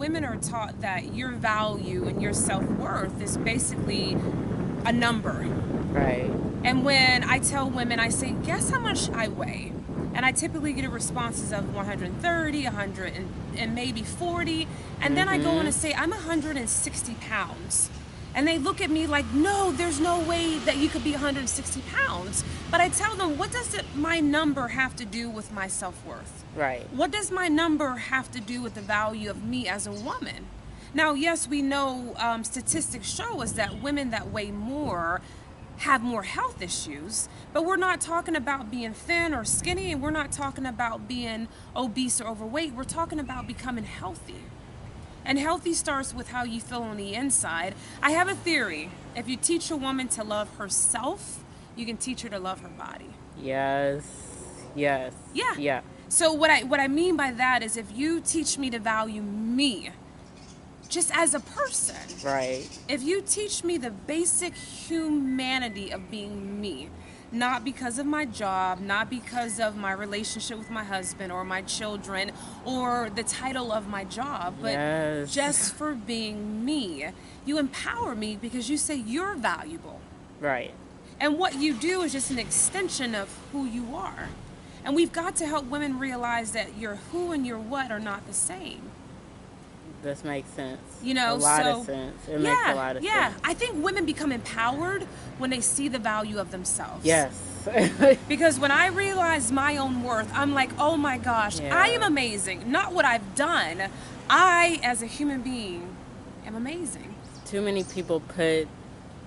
women are taught that your value and your self-worth is basically a number. Right. And when I tell women, I say, guess how much I weigh? And I typically get responses of 130, 100, and maybe 40. And then I go on and say, I'm 160 pounds. And they look at me like, no, there's no way that you could be 160 pounds. But I tell them, what does my number have to do with my self-worth? Right. What does my number have to do with the value of me as a woman? Now, yes, we know statistics show us that women that weigh more have more health issues, but we're not talking about being thin or skinny, and we're not talking about being obese or overweight. We're talking about becoming healthy. And healthy starts with how you feel on the inside. I have a theory. If you teach a woman to love herself, you can teach her to love her body. Yes. Yes. Yeah. Yeah. So what I mean by that is, if you teach me to value me just as a person, Right. if you teach me the basic humanity of being me, not because of my job, not because of my relationship with my husband or my children or the title of my job, but Yes. just for being me, you empower me because you say you're valuable. Right. And what you do is just an extension of who you are. And we've got to help women realize that your who and your what are not the same. This makes sense. You know, a lot so of sense. It makes a lot of sense. I think women become empowered when they see the value of themselves. Yes. Because when I realize my own worth, I'm like, oh my gosh, Yeah. I am amazing. Not what I've done. I, as a human being, am amazing. Too many people put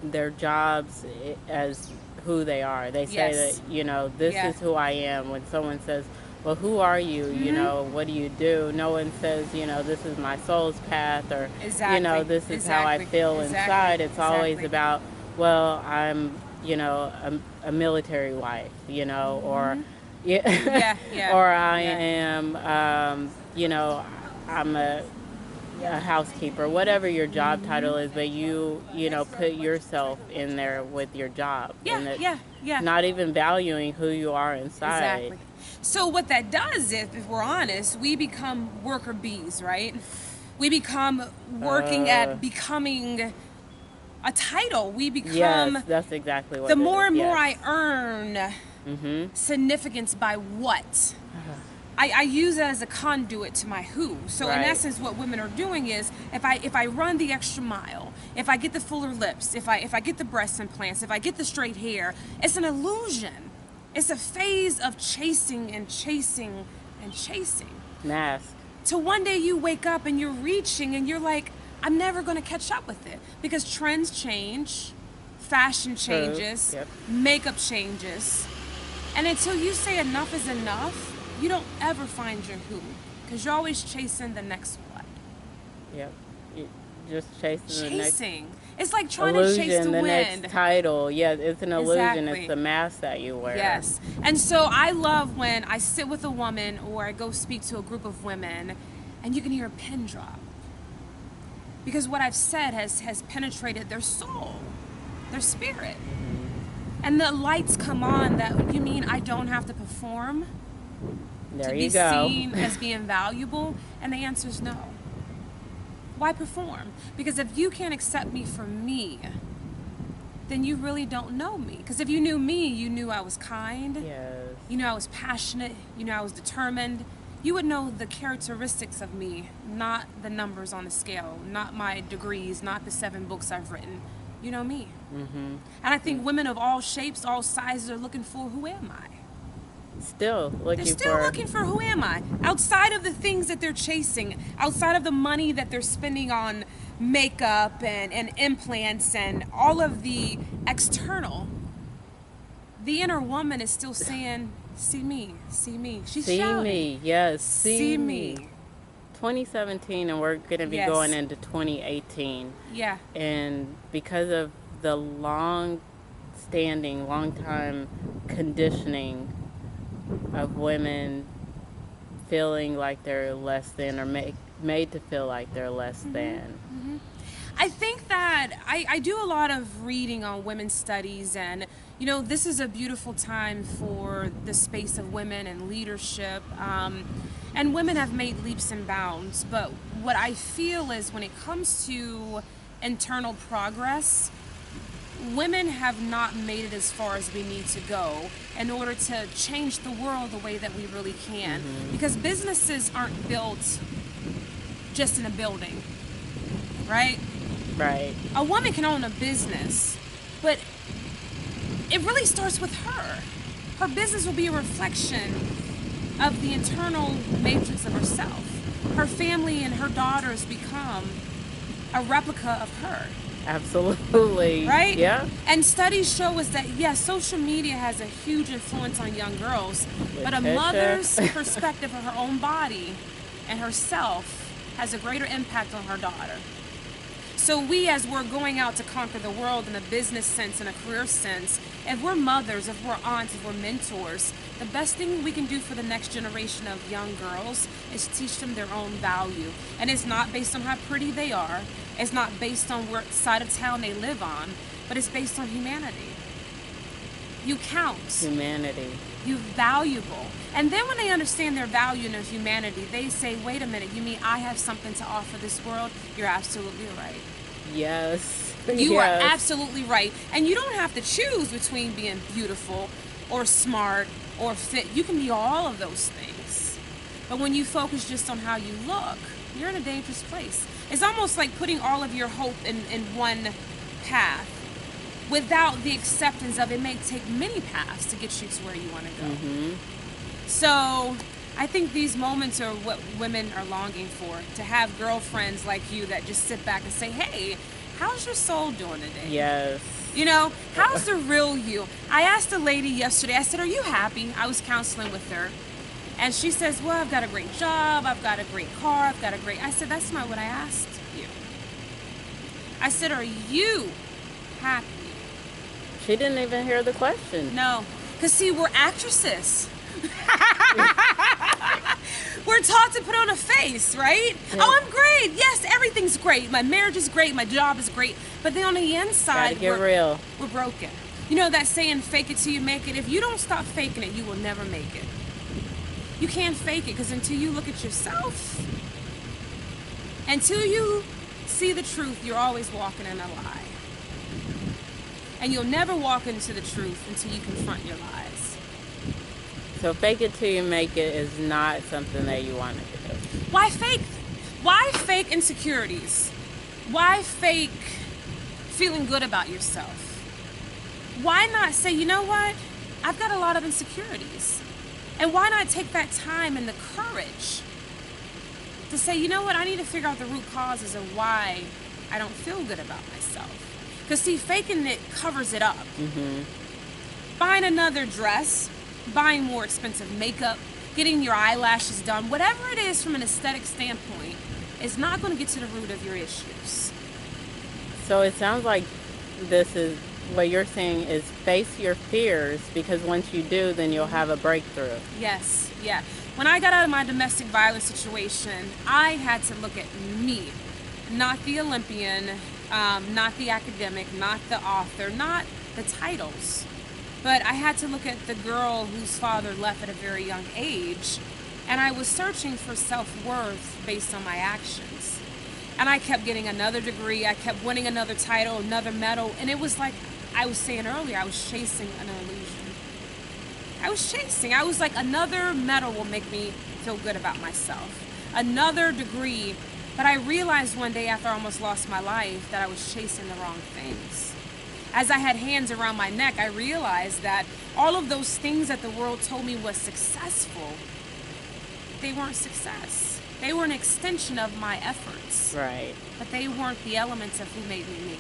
their jobs as who they are. They say Yes. that, you know, this Yeah. is who I am. When someone says, well, who are you? You know, what do you do? No one says, you know, this is my soul's path, or, Exactly. you know, this is how I Exactly. feel Exactly. inside. It's always Exactly. about, well, I'm, you know, a military wife, you know, or, Yeah, yeah, or I yeah. am, you know, I'm a housekeeper, whatever your job title is, but you know, put yourself in there with your job. Yeah, and it's yeah. not even valuing who you are inside. Exactly. So what that does, if we're honest, we become worker bees, right? We become working at becoming a title. We become, Yes, that's exactly what the it more is. and more Yes. I earn significance by what? I use it as a conduit to my who. So in Right. essence, what women are doing is, if I run the extra mile, if I get the fuller lips, if I get the breast implants, if I get the straight hair, it's an illusion. It's a phase of chasing and chasing and chasing. Mask. Till one day you wake up and you're reaching and you're like, I'm never going to catch up with it, because trends change, fashion changes, Yep. makeup changes, and until you say enough is enough, you don't ever find your who, because you're always chasing the next what. Yep. You just chasing the next Chasing. It's like trying illusion, to chase the wind. next title. Yeah, it's an illusion. Exactly. It's the mask that you wear. Yes. And so I love when I sit with a woman or I go speak to a group of women and you can hear a pin drop. Because what I've said has penetrated their soul, their spirit. And the lights come on that, you mean I don't have to perform There to you be go. seen as being valuable? And the answer is no. Why perform? Because if you can't accept me for me, then you really don't know me. Because if you knew me, you knew I was kind, Yes. you knew I was passionate, you knew I was determined. You would know the characteristics of me, not the numbers on the scale, not my degrees, not the 7 books I've written. You know me. And I think women of all shapes, all sizes are looking for, who am I? Still looking They're still for. looking for, who am I? Outside of the things that they're chasing, outside of the money that they're spending on makeup and implants and all of the external, the inner woman is still saying, see me, see me. She's See shouting. me. Yes. See me. 2017, and we're going to be Yes. going into 2018. Yeah. And because of the long time conditioning of women feeling like they're less than, or made to feel like they're less than. I think that I do a lot of reading on women's studies, and you know, this is a beautiful time for the space of women and leadership, and women have made leaps and bounds, but what I feel is when it comes to internal progress, women have not made it as far as we need to go in order to change the world the way that we really can. Because businesses aren't built just in a building, right? Right. A woman can own a business, but it really starts with her. Her business will be a reflection of the internal matrix of herself. Her family and her daughters become a replica of her. Absolutely. Right? Yeah. And studies show us that, yes, social media has a huge influence on young girls, but a mother's perspective of her own body and herself has a greater impact on her daughter. So we, as we're going out to conquer the world in a business sense and a career sense, if we're mothers, if we're aunts, if we're mentors, the best thing we can do for the next generation of young girls is teach them their own value. And it's not based on how pretty they are. It's not based on what side of town they live on, but it's based on humanity. You count. Humanity. You're valuable. And then when they understand their value and their humanity, they say, wait a minute, you mean I have something to offer this world? You're absolutely right. Yes. You are absolutely right. And you don't have to choose between being beautiful or smart or fit. You can be all of those things. But when you focus just on how you look, you're in a dangerous place. It's almost like putting all of your hope in one path without the acceptance of it may take many paths to get you to where you want to go. So I think these moments are what women are longing for, to have girlfriends like you that just sit back and say, hey, how's your soul doing today? Yes. You know, how's the real you? I asked a lady yesterday, I said, are you happy? I was counseling with her. And she says, well, I've got a great job, I've got a great car, I said, that's not what I asked you. I said, are you happy? She didn't even hear the question. No, because see, we're actresses. We're taught to put on a face, right? Yeah. Oh, I'm great. Yes, everything's great. My marriage is great. My job is great. But then on the inside, real. We're broken. You know that saying, fake it till you make it? If you don't stop faking it, you will never make it. You can't fake it, because until you look at yourself, until you see the truth, you're always walking in a lie. And you'll never walk into the truth until you confront your lies. So fake it till you make it is not something that you want to do. Why fake? Why fake insecurities? Why fake feeling good about yourself? Why not say, you know what? I've got a lot of insecurities. And why not take that time and the courage to say, you know what? I need to figure out the root causes of why I don't feel good about myself. Because see, faking it covers it up. Buying another dress, buying more expensive makeup, getting your eyelashes done, whatever it is from an aesthetic standpoint, is not going to get to the root of your issues. So it sounds like this is what you're saying is face your fears, because once you do, then you'll have a breakthrough. Yes, yeah. When I got out of my domestic violence situation, I had to look at me, not the Olympian, not the academic, not the author, not the titles. But I had to look at the girl whose father left at a very young age, and I was searching for self-worth based on my actions. And I kept getting another degree, I kept winning another title, another medal, and it was like I was saying earlier, I was chasing an illusion. I was like, another medal will make me feel good about myself. Another degree. But I realized one day after I almost lost my life that I was chasing the wrong things. As I had hands around my neck, I realized that all of those things that the world told me was successful, they weren't success. They were an extension of my efforts. Right. But they weren't the elements of who made me me.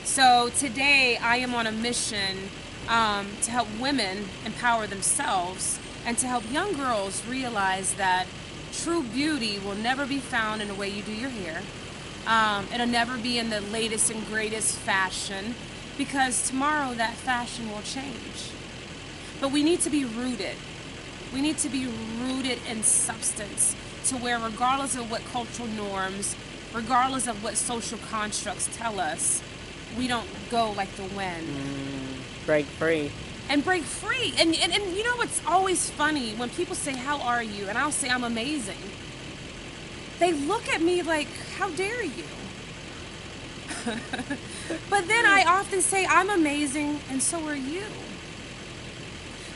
So today I am on a mission to help women empower themselves and to help young girls realize that true beauty will never be found in the way you do your hair. It'll never be in the latest and greatest fashion, because tomorrow that fashion will change. But we need to be rooted. We need to be rooted in substance, to where regardless of what cultural norms, regardless of what social constructs tell us, we don't go like the wind. Break free. And break free. And you know what's always funny? When people say, how are you? And I'll say, I'm amazing. they look at me like, how dare you? But then I often say, I'm amazing, and so are you.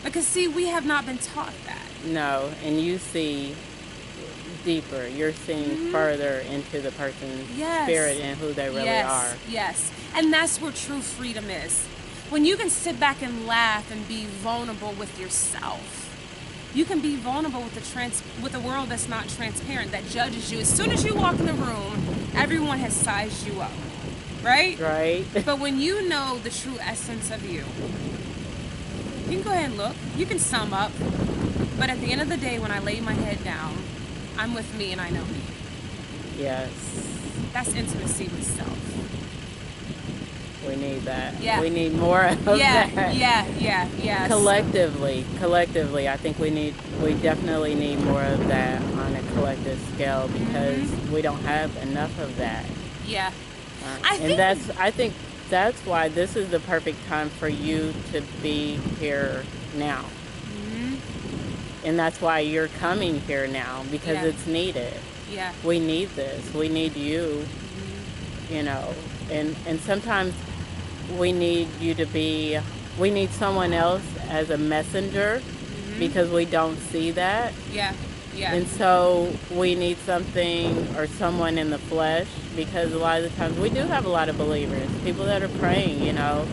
Because, see, we have not been taught that. No, and you see deeper. You're seeing further into the person's Yes. spirit and who they really Yes, are. yes. And that's where true freedom is. When you can sit back and laugh and be vulnerable with yourself. You can be vulnerable with a world that's not transparent, that judges you. As soon as you walk in the room, everyone has sized you up, right? Right? But when you know the true essence of you, you can go ahead and look. You can sum up. But at the end of the day, when I lay my head down, I'm with me and I know me. Yes. That's intimacy with self. We need that. Yeah. We need more of that. Yeah. Collectively, I think we definitely need more of that on a collective scale because we don't have enough of that. Yeah. I think that's why this is the perfect time for you to be here now. And that's why you're coming here now because it's needed. Yeah. We need this. We need you. You know, and sometimes we need someone else as a messenger because we don't see that. Yeah. And so we need something or someone in the flesh because a lot of the times we do have a lot of believers, people that are praying, you know,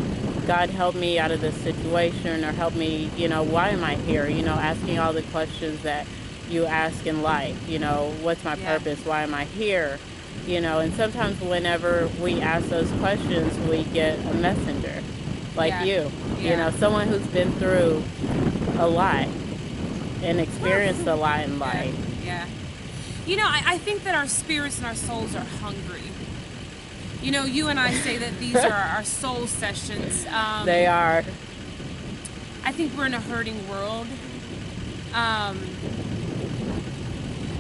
God help me out of this situation or help me, you know, why am I here? You know, asking all the questions that you ask in life, you know, what's my purpose? Why am I here? You know, and sometimes whenever we ask those questions, we get a messenger like you know, someone who's been through a lot and experienced a lot in life. Yeah. You know, I think that our spirits and our souls are hungry. You know, you and I say that these are our soul sessions. They are. I think we're in a hurting world.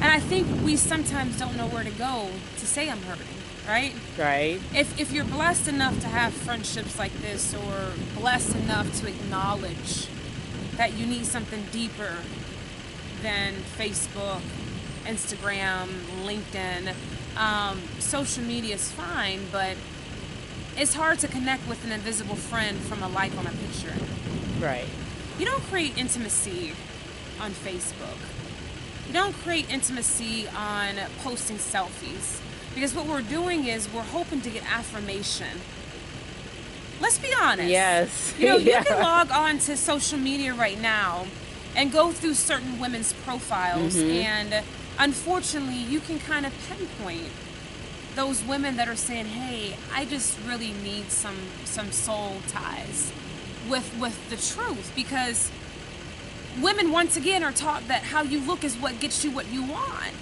And I think we sometimes don't know where to go to say I'm hurting, right? Right. If you're blessed enough to have friendships like this or blessed enough to acknowledge that you need something deeper than Facebook, Instagram, LinkedIn, social media is fine, but it's hard to connect with an invisible friend from a like on a picture. Right. You don't create intimacy on Facebook. You don't create intimacy on posting selfies. Because what we're doing is we're hoping to get affirmation. Let's be honest. Yes. You know, you can log on to social media right now and go through certain women's profiles, and unfortunately, you can kind of pinpoint those women that are saying, hey, I just really need some soul ties with the truth, because women, once again, are taught that how you look is what gets you what you want.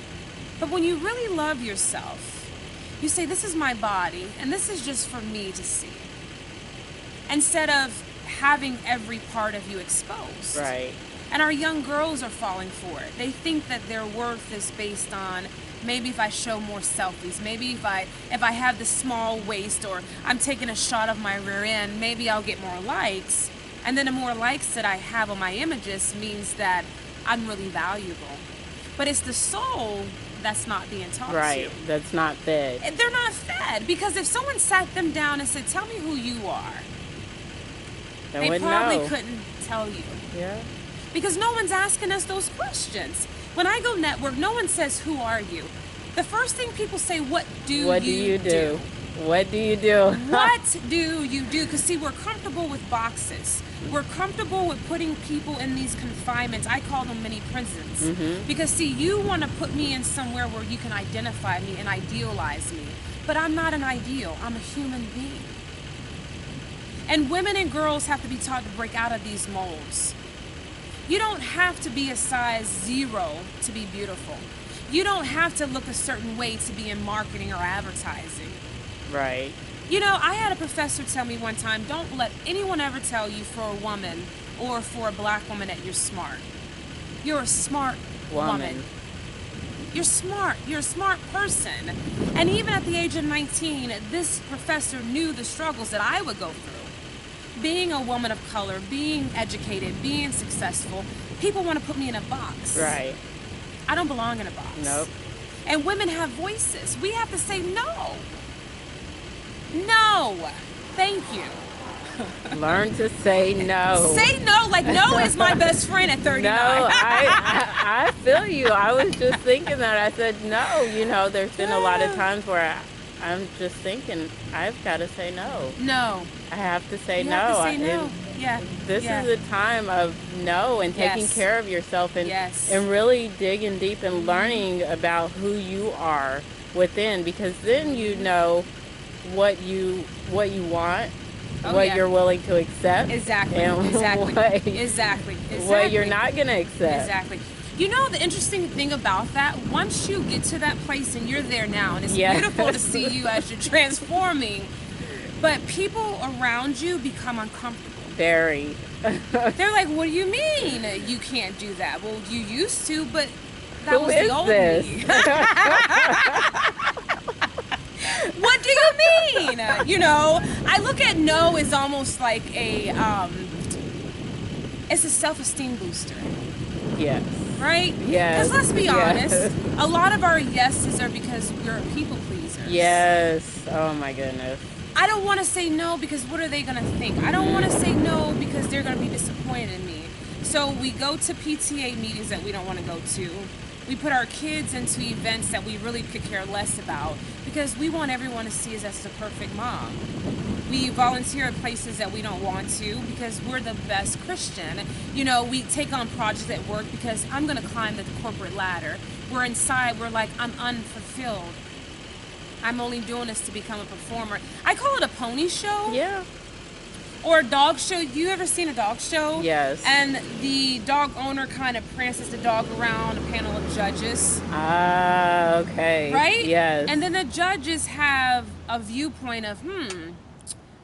But when you really love yourself, you say, this is my body, and this is just for me to see. Instead of having every part of you exposed. Right. And our young girls are falling for it. They think that their worth is based on maybe if I show more selfies, maybe if I have the small waist, or I'm taking a shot of my rear end, maybe I'll get more likes. And then the more likes that I have on my images means that I'm really valuable. But it's the soul that's not being taught to. Right, that's not fed. They're not fed, because if someone sat them down and said, tell me who you are, they probably couldn't tell you. Yeah. Because no one's asking us those questions. When I go network, no one says, who are you? The first thing people say, what do you do? What do you do? What do you do? What do you do? Because, see, we're comfortable with boxes. We're comfortable with putting people in these confinements. I call them mini prisons. Because, see, you want to put me in somewhere where you can identify me and idealize me. But I'm not an ideal. I'm a human being. And women and girls have to be taught to break out of these molds. You don't have to be a size 0 to be beautiful. You don't have to look a certain way to be in marketing or advertising. Right. You know, I had a professor tell me one time, don't let anyone ever tell you for a woman or for a black woman that you're smart. You're a smart woman. You're smart. You're a smart person. And even at the age of 19, this professor knew the struggles that I would go through. Being a woman of color, being educated, being successful, people want to put me in a box. Right. I don't belong in a box. Nope. And women have voices. We have to say no. No. Thank you. Learn to say no. Say no. Like, no is my best friend at 39. No, I feel you. I was just thinking that. I said no. You know, there's been a lot of times where I'm just thinking, I've got to say no. No. I have to say You no. have to say no. And Yeah. this Yeah. is a time of no and taking Yes. care of yourself and Yes. and really digging deep and learning about who you are within, because then you know what you want, Oh, what yeah. you're willing to accept, Exactly. and Exactly. what, Exactly. what you're not going to accept. Exactly. You know, the interesting thing about that, once you get to that place and you're there now, and it's Yes. beautiful to see you as you're transforming, but people around you become uncomfortable. Very. They're like, what do you mean you can't do that? Well, you used to, but that Who was is the old this? me. What do you mean? You know, I look at no as almost like it's a self-esteem booster. Yes. Right? Yes. Because let's be Yes. honest, a lot of our yeses are because we're people pleasers. Yes. Oh my goodness. I don't want to say no because what are they going to think? I don't want to say no because they're going to be disappointed in me. So we go to PTA meetings that we don't want to go to. We put our kids into events that we really could care less about because we want everyone to see us as the perfect mom. We volunteer at places that we don't want to because we're the best Christian. You know, we take on projects at work because I'm going to climb the corporate ladder. We're inside, we're like, I'm unfulfilled. I'm only doing this to become a performer. I call it a pony show. Yeah. Or a dog show. You ever seen a dog show? Yes. And the dog owner kind of prances the dog around a panel of judges. Ah, okay. Right? Yes. And then the judges have a viewpoint of,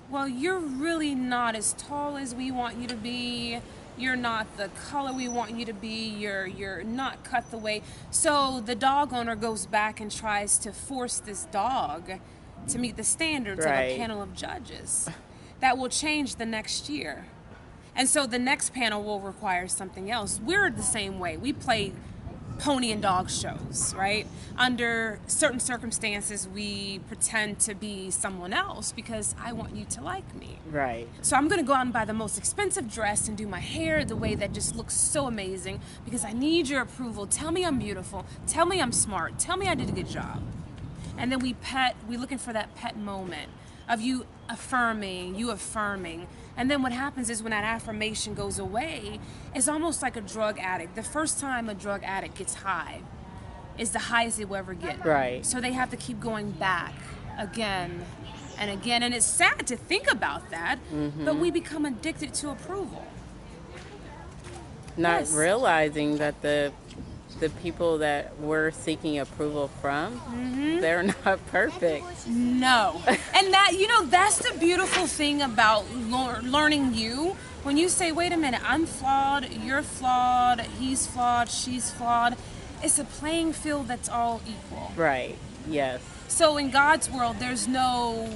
well, you're really not as tall as we want you to be. You're not the color we want you to be. You're not cut the way. So the dog owner goes back and tries to force this dog to meet the standards of a panel of judges that will change the next year. And so the next panel will require something else. We're the same way. We play pony and dog shows, right? Under certain circumstances, we pretend to be someone else because I want you to like me. Right. So I'm going to go out and buy the most expensive dress and do my hair the way that just looks so amazing because I need your approval. Tell me I'm beautiful. Tell me I'm smart. Tell me I did a good job. And then we're looking for that pet moment of you affirming. And then what happens is when that affirmation goes away, it's almost like a drug addict. The first time a drug addict gets high is the highest they will ever get. Right. So they have to keep going back again and again. And it's sad to think about that, but we become addicted to approval. Not Yes. realizing that the people that we're seeking approval from, they're not perfect. No. And that's the beautiful thing about learning you. When you say, wait a minute, I'm flawed, you're flawed, he's flawed, she's flawed. It's a playing field that's all equal. Right. Yes. So in God's world, there's no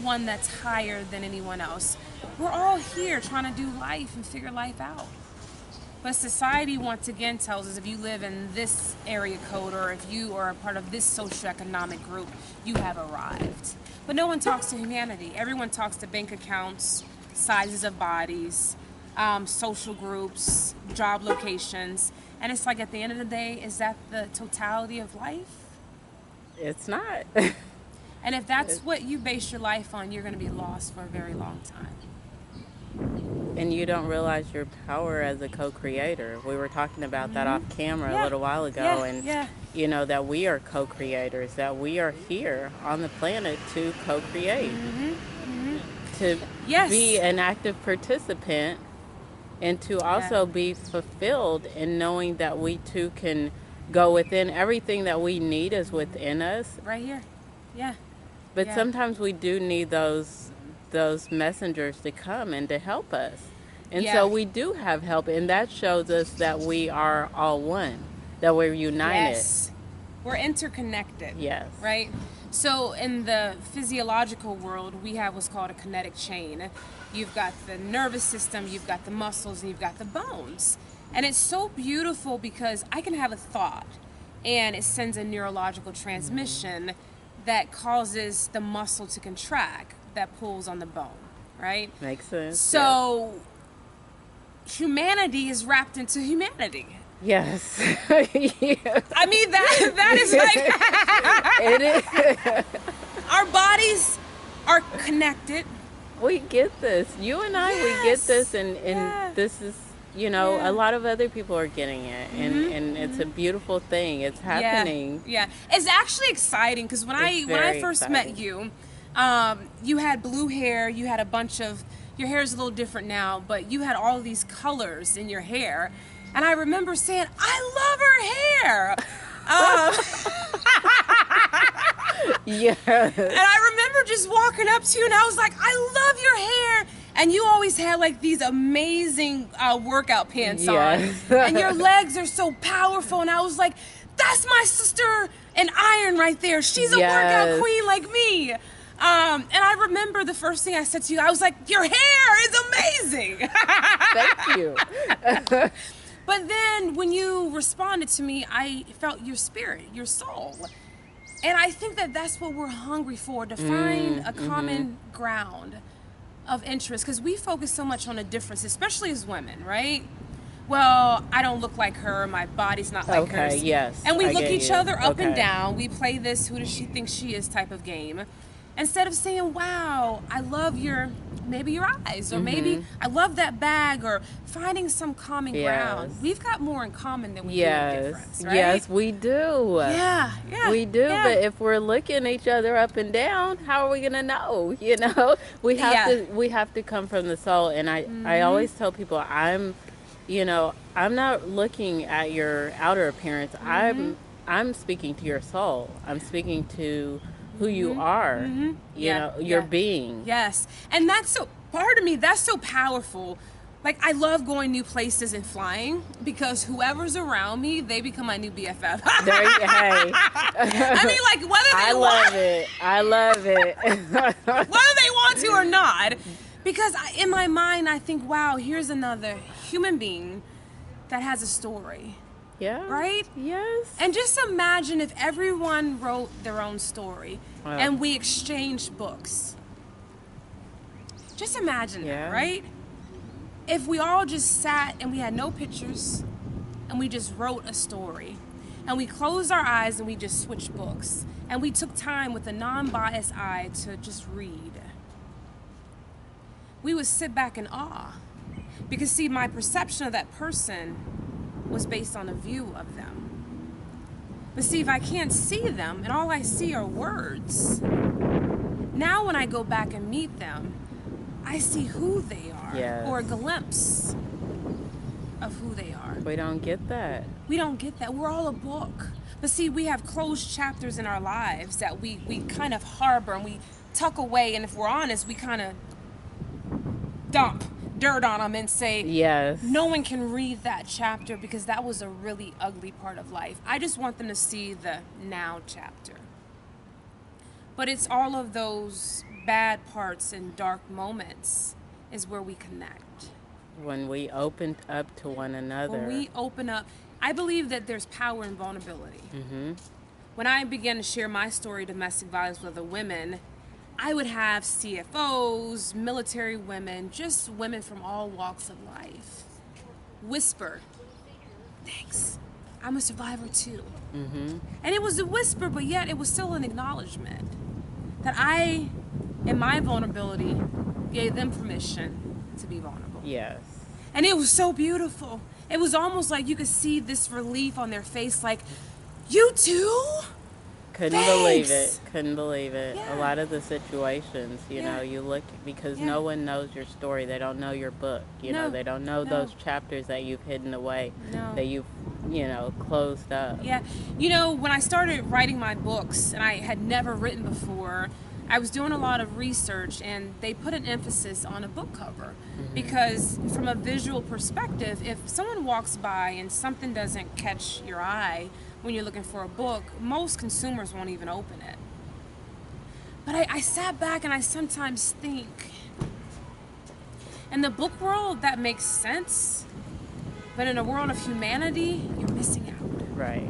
one that's higher than anyone else. We're all here trying to do life and figure life out. But society, once again, tells us if you live in this area code or if you are a part of this socioeconomic group, you have arrived. But no one talks to humanity. Everyone talks to bank accounts, sizes of bodies, social groups, job locations. And it's like at the end of the day, is that the totality of life? It's not. And if that's what you base your life on, you're going to be lost for a very long time. And you don't realize your power as a co-creator. We were talking about that off camera a little while ago, you know, that we are co-creators, that we are here on the planet to co-create, to be an active participant, and to also be fulfilled in knowing that we too can go within. Everything that we need is within us. Right here. Yeah. But sometimes we do need those messengers to come and to help us. And so we do have help, and that shows us that we are all one, that we're united. Yes. We're interconnected. Yes. Right? So in the physiological world, we have what's called a kinetic chain. You've got the nervous system, you've got the muscles, and you've got the bones. And it's so beautiful because I can have a thought. and it sends a neurological transmission that causes the muscle to contract that pulls on the bone, right? Makes sense. So humanity is wrapped into humanity. Yes. Yes. I mean, that is like It is. our bodies are connected. We get this. You and I, we get Yes. this, and Yeah. this is, you know, Yeah. a lot of other people are getting it, and it's a beautiful thing. It's happening. Yeah, it's actually exciting because when I very first met exciting. you, you had blue hair. You had a bunch of your hair is a little different now, but you had all these colors in your hair, and I remember saying, "I love her hair." Yeah. And I remember just walking up to you and I was like, "I love your hair." And you always had like these amazing workout pants Yes. on. And your legs are so powerful. And I was like, "That's my sister in iron right there. She's a Yes. workout queen like me." And I remember the first thing I said to you, I was like, "Your hair is amazing." Thank you. But then when you responded to me, I felt your spirit, your soul. And I think that that's what we're hungry for, to find a common ground of interest. Because we focus so much on a difference, especially as women, right? Well, I don't look like her. My body's not like hers. Okay, yes, And we I look get each you. other up and Okay. down. We play this who does she think she is type of game. Instead of saying, "Wow, I love maybe your eyes, or maybe I love that bag," or finding some common ground. Yes. We've got more in common than we do in Yes. difference, right? Yes, we do. Yeah, yeah. We do, yeah. but if we're looking each other up and down, how are we gonna know? You know, we have Yeah. we have to come from the soul. And I always tell people, I'm not looking at your outer appearance. I'm speaking to your soul. I'm speaking to who you are. You Yeah, know, your yeah. being. Yes. And that's so, part of me, that's so powerful. Like, I love going new places and flying because whoever's around me, they become my new BFF. There you, hey, I mean, like, whether they I love it. I love it. whether they want to or not. Because in my mind, I think, wow, here's another human being that has a story. Yeah. Right? Yes. And just imagine if everyone wrote their own story Wow. and we exchanged books. Just imagine Yeah. that, right? If we all just sat and we had no pictures and we just wrote a story and we closed our eyes and we just switched books and we took time with a non-biased eye to just read, we would sit back in awe. Because see, my perception of that person was based on a view of them. But see, if I can't see them and all I see are words, now when I go back and meet them, I see who they are, Yes. or a glimpse of who they are. We don't get that. We don't get that. We're all a book. But see, we have closed chapters in our lives that we kind of harbor and we tuck away. And if we're honest, we kind of dump dirt on them and say, Yes. no one can read that chapter because that was a really ugly part of life. I just want them to see the now chapter. But it's all of those bad parts and dark moments is where we connect. When we open up to one another. When we open up, I believe that there's power in vulnerability. When I began to share my story of domestic violence with other women, I would have CFOs, military women, just women from all walks of life whisper, "Thanks, I'm a survivor too." And it was a whisper, but yet it was still an acknowledgement that I, in my vulnerability, gave them permission to be vulnerable. Yes. And it was so beautiful. It was almost like you could see this relief on their face, like, "You too?" Couldn't believe Thanks. it. Couldn't believe it. Yeah. A lot of the situations, you Yeah. know, you look because Yeah. no one knows your story. They don't know your book. You No. know, they don't know No. those chapters that you've hidden away, No. that you've, closed up. Yeah. You know, when I started writing my books, and I had never written before, I was doing a lot of research, and they put an emphasis on a book cover. Because from a visual perspective, if someone walks by and something doesn't catch your eye when you're looking for a book, most consumers won't even open it. But I sat back and I sometimes think, in the book world, that makes sense. But in a world of humanity, you're missing out. Right.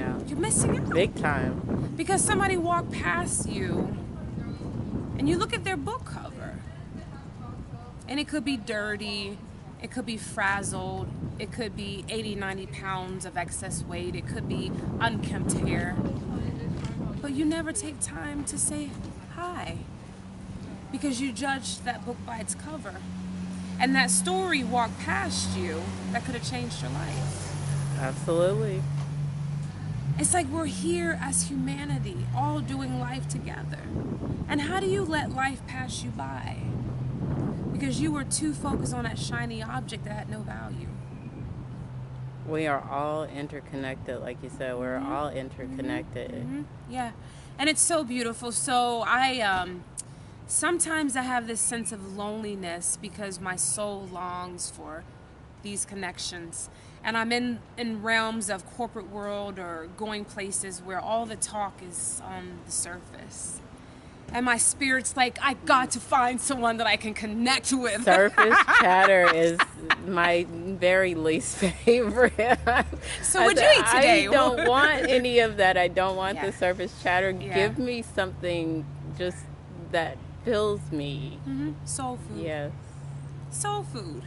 out. You're missing out. Big time. Because somebody walked past you and you look at their book cover. And it could be dirty, it could be frazzled, it could be 80, 90 pounds of excess weight, it could be unkempt hair. But you never take time to say hi because you judged that book by its cover. And that story walked past you that could have changed your life. Absolutely. It's like we're here as humanity, all doing life together. And how do you let life pass you by? Because you were too focused on that shiny object that had no value. We are all interconnected, like you said. We're all interconnected. Yeah, and it's so beautiful. So sometimes I have this sense of loneliness because my soul longs for these connections. And I'm in realms of corporate world or going places where all the talk is on the surface. And my spirit's like, I got to find someone that I can connect with. Surface chatter is my very least favorite. So what'd you eat today? I don't want any of that. I don't want Yeah. the surface chatter. Yeah. Give me something just that fills me. Soul food. Yes. Soul food.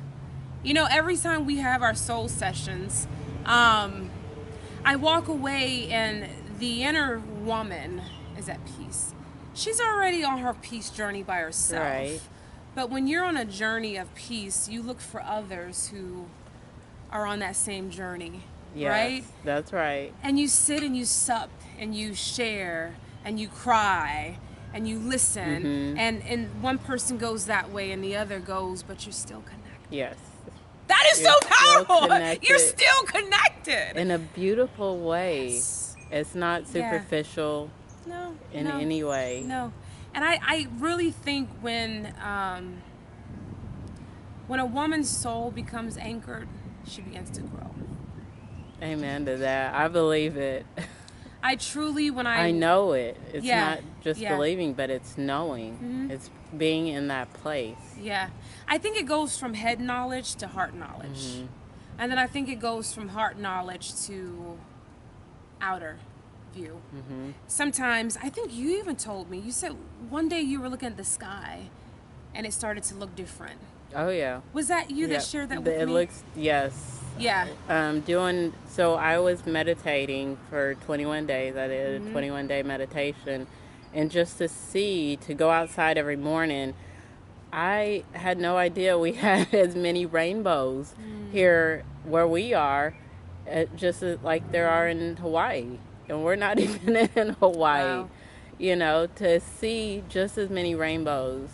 You know, every time we have our soul sessions, I walk away and the inner woman is at peace. She's already on her peace journey by herself. Right. But when you're on a journey of peace, you look for others who are on that same journey. Yes, right? That's right. And you sit and you sup and you share and you cry and you listen. And one person goes that way and the other goes, but you're still connected. Yes. That is You're so still powerful. connected. You're still connected. In a beautiful way. Yes. It's not Yeah. superficial No. in no, any way. No. And I really think when a woman's soul becomes anchored, she begins to grow. Amen to that. I believe it. I truly, when I know it. It's Yeah, not just yeah. believing, but it's knowing. It's being in that place. Yeah. I think it goes from head knowledge to heart knowledge. And then I think it goes from heart knowledge to outer view. Sometimes, I think you even told me, you said one day you were looking at the sky and it started to look different. Oh, yeah. Was that you Yeah. that shared that with It me? looks, yes. Yeah. So I was meditating for 21 days. I did a 21-day meditation. And just to go outside every morning, I had no idea we had as many rainbows here where we are, just like there are in Hawaii. And we're not even in Hawaii. Wow. You know, to see just as many rainbows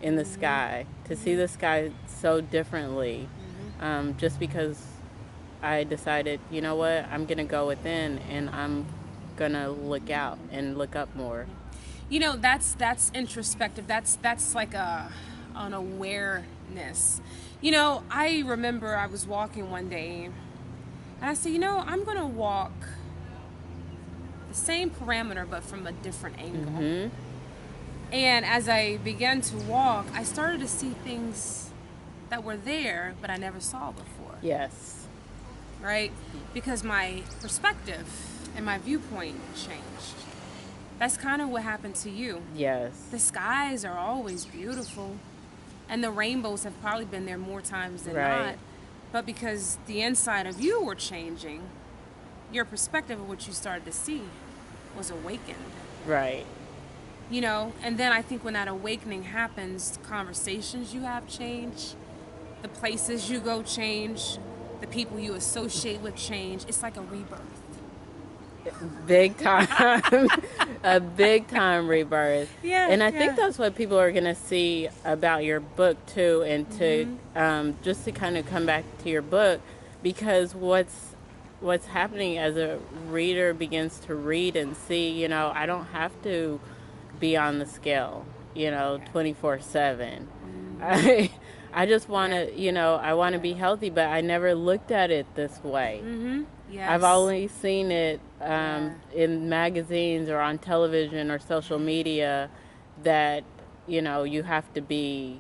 in the sky, to see the sky so differently, just because I decided, you know what, I'm going to go within and I'm going to look out and look up more. You know, that's introspective. That's like an awareness. You know, I remember I was walking one day and I said, you know, I'm going to walk the same parameter but from a different angle. And as I began to walk, I started to see things that were there but I never saw before. Yes. Right? Because my perspective and my viewpoint changed. That's kind of what happened to you. Yes. The skies are always beautiful, and the rainbows have probably been there more times than Right. not. But because the inside of you were changing, your perspective of what you started to see was awakened. Right. You know, and then I think when that awakening happens, conversations you have change, the places you go change, the people you associate with change. It's like a rebirth. Big time. A big time rebirth. Yeah, And I yeah. think that's what people are going to see about your book too, and to just to kind of come back to your book, because what's happening as a reader begins to read and see, you know, I don't have to be on the scale, you know, 24/7. I just want to, you know, I want to be healthy, but I never looked at it this way. Yes. I've only seen it in magazines or on television or social media that, you know, you have to be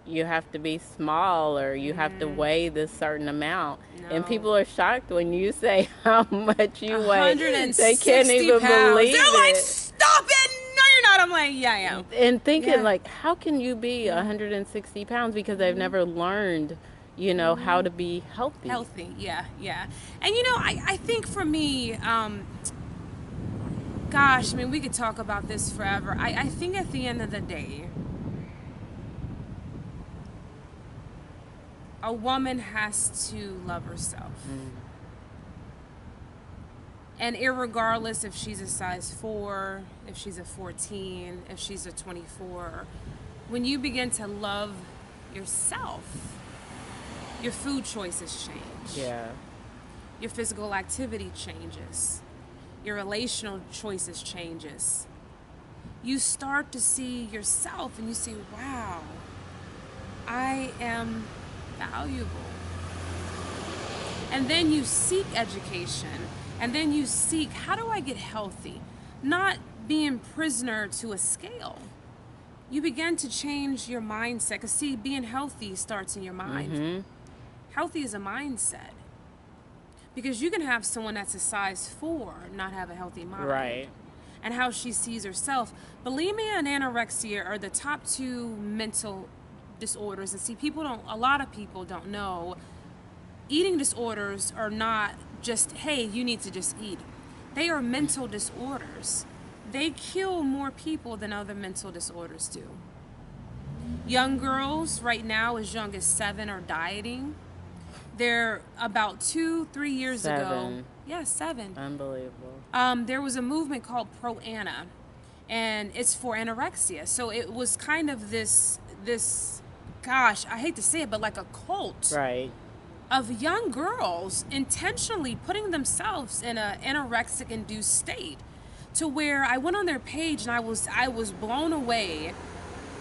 you have to be small or you have to weigh this certain amount. And No. people are shocked when you say how much you weigh. 160 They can't even pounds. believe They're like, it. stop it! No, you're not. I'm like, yeah, I am. And thinking Yeah. like, how can you be 160 pounds because they've never learned, you know, how to be healthy. Yeah. And you know, I think for me, gosh, I mean, we could talk about this forever. I think at the end of the day, a woman has to love herself. And irregardless if she's a size 4, if she's a 14, if she's a 24, when you begin to love yourself, your food choices change. Yeah. Your physical activity changes. Your relational choices changes. You start to see yourself and you say, wow, I am valuable. And then you seek education. And then you seek, how do I get healthy? Not being prisoner to a scale. You begin to change your mindset. Because see, being healthy starts in your mind. Healthy is a mindset. Because you can have someone that's a size 4 not have a healthy mind. Right. And how she sees herself. Bulimia and anorexia are the top 2 mental disorders. And see, a lot of people don't know, eating disorders are not just, hey, you need to just eat. They are mental disorders. They kill more people than other mental disorders do. Young girls right now as young as 7 are dieting. They're about 2-3 years ago. 7. Yeah, 7. Unbelievable. There was a movement called Pro-Ana, and it's for anorexia. So it was kind of this, gosh, I hate to say it, but like a cult. Right. Of young girls intentionally putting themselves in an anorexic induced state, to where I went on their page and I was blown away.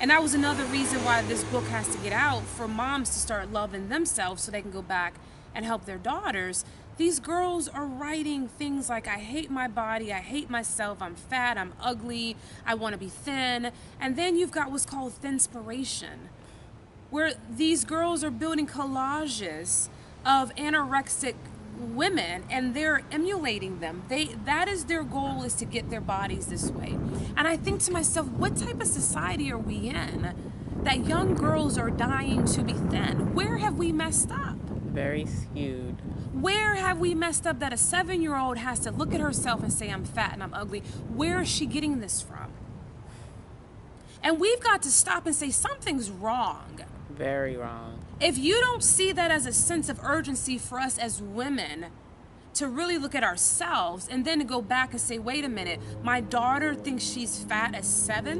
And that was another reason why this book has to get out, for moms to start loving themselves so they can go back and help their daughters. These girls are writing things like, I hate my body, I hate myself, I'm fat, I'm ugly, I want to be thin. And then you've got what's called Thinspiration, where these girls are building collages of anorexic women and they're emulating them. That is their goal, is to get their bodies this way. And I think to myself, what type of society are we in that young girls are dying to be thin? Where have we messed up? Very skewed. Where have we messed up that a 7-year-old has to look at herself and say, I'm fat and I'm ugly? Where is she getting this from? And we've got to stop and say, something's wrong. Very wrong. If you don't see that as a sense of urgency for us as women to really look at ourselves and then to go back and say, wait a minute, my daughter thinks she's fat at 7?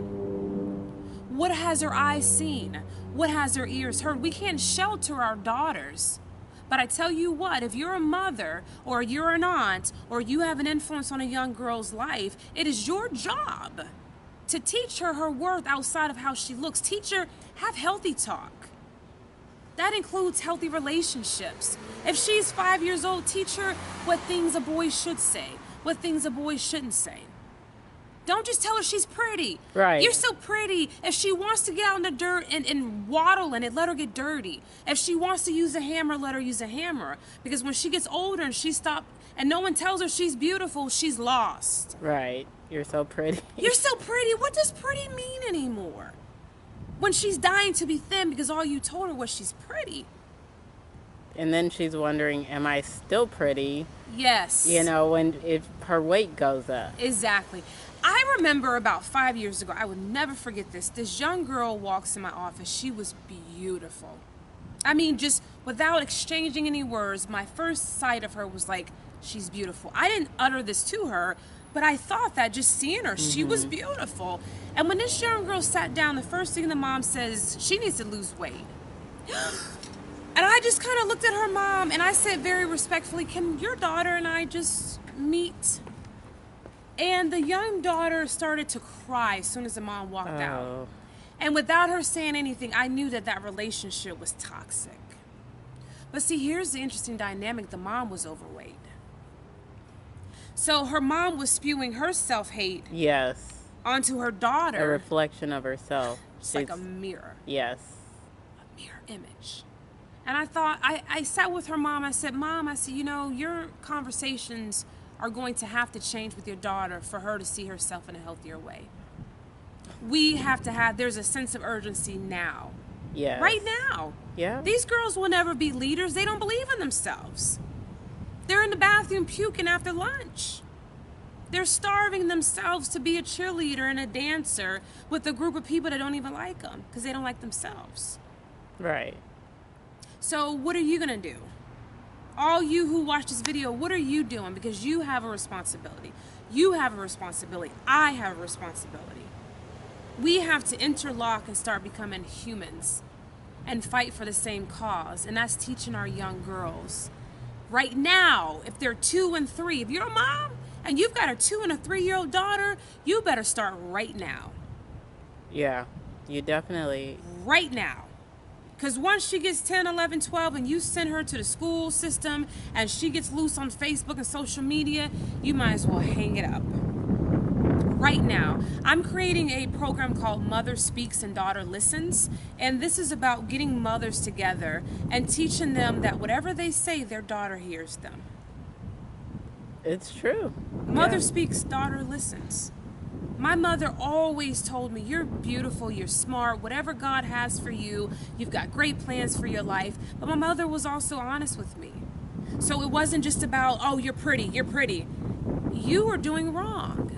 What has her eyes seen? What has her ears heard? We can't shelter our daughters. But I tell you what, if you're a mother or you're an aunt or you have an influence on a young girl's life, it is your job to teach her her worth outside of how she looks. Teach her, have healthy talk. That includes healthy relationships. If she's 5 years old, teach her what things a boy should say, what things a boy shouldn't say. Don't just tell her she's pretty. Right. You're so pretty. If she wants to get out in the dirt and waddle in it, let her get dirty. If she wants to use a hammer, let her use a hammer. Because when she gets older and she stops and no one tells her she's beautiful, she's lost. Right. You're so pretty. You're so pretty. What does pretty mean anymore? When she's dying to be thin because all you told her was she's pretty. And then she's wondering, am I still pretty? Yes. You know, if her weight goes up. Exactly. I remember about 5 years ago, I would never forget this. This young girl walks in my office. She was beautiful. I mean, just without exchanging any words, my first sight of her was like, she's beautiful. I didn't utter this to her, but I thought that just seeing her, she was beautiful. And when this young girl sat down, the first thing the mom says, she needs to lose weight. And I just kind of looked at her mom and I said very respectfully, can your daughter and I just meet? And the young daughter started to cry as soon as the mom walked out. And without her saying anything, I knew that that relationship was toxic. But see, here's the interesting dynamic. The mom was overweight. So her mom was spewing her self-hate Yes. onto her daughter. A reflection of herself. It's like a mirror. Yes. mirror image. And I thought, I sat with her mom. I said, Mom, I said, you know, your conversations are going to have to change with your daughter for her to see herself in a healthier way. We have to have, there's a sense of urgency now. Yes. Right now. Yeah. These girls will never be leaders. They don't believe in themselves. They're in the bathroom puking after lunch. They're starving themselves to be a cheerleader and a dancer with a group of people that don't even like them because they don't like themselves. Right. So what are you going to do? All you who watch this video, what are you doing? Because you have a responsibility. You have a responsibility. I have a responsibility. We have to interlock and start becoming humans and fight for the same cause. And that's teaching our young girls. Right now, if they're 2 and 3, if you're a mom and you've got a 2 and a 3-year-old daughter, you better start right now. Yeah, you definitely. Right now. Because once she gets 10, 11, 12, and you send her to the school system and she gets loose on Facebook and social media, you might as well hang it up. Right now, I'm creating a program called Mother Speaks and Daughter Listens, and this is about getting mothers together and teaching them that whatever they say, their daughter hears them. It's true. Mother speaks, daughter listens. My mother always told me, you're beautiful, you're smart, whatever God has for you, you've got great plans for your life. But my mother was also honest with me. So it wasn't just about, oh, you're pretty, you're pretty. You were doing wrong.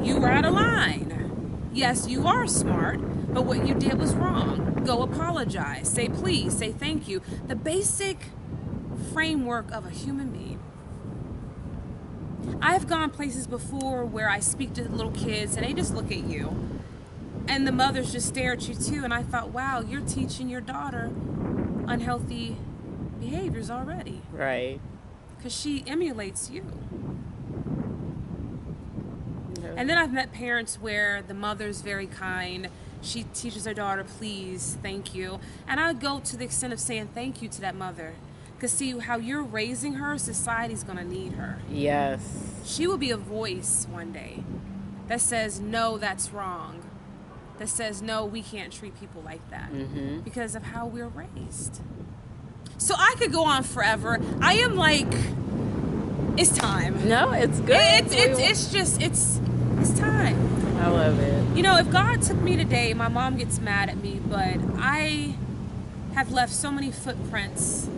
You were out of line. Yes, you are smart, but what you did was wrong. Go apologize, say please, say thank you. The basic framework of a human being. I've gone places before where I speak to little kids and they just look at you. And the mothers just stare at you too. And I thought, wow, you're teaching your daughter unhealthy behaviors already. Right. Because she emulates you. Yeah. And then I've met parents where the mother's very kind. She teaches her daughter, please, thank you. And I go to the extent of saying thank you to that mother. Because see, how you're raising her, society's going to need her. Yes. She will be a voice one day that says, no, that's wrong. That says, no, we can't treat people like that. Mm-hmm. Because of how we're raised. So I could go on forever. I am like, it's time. No, it's good. It's time. I love it. You know, if God took me today, my mom gets mad at me, but I have left so many footprints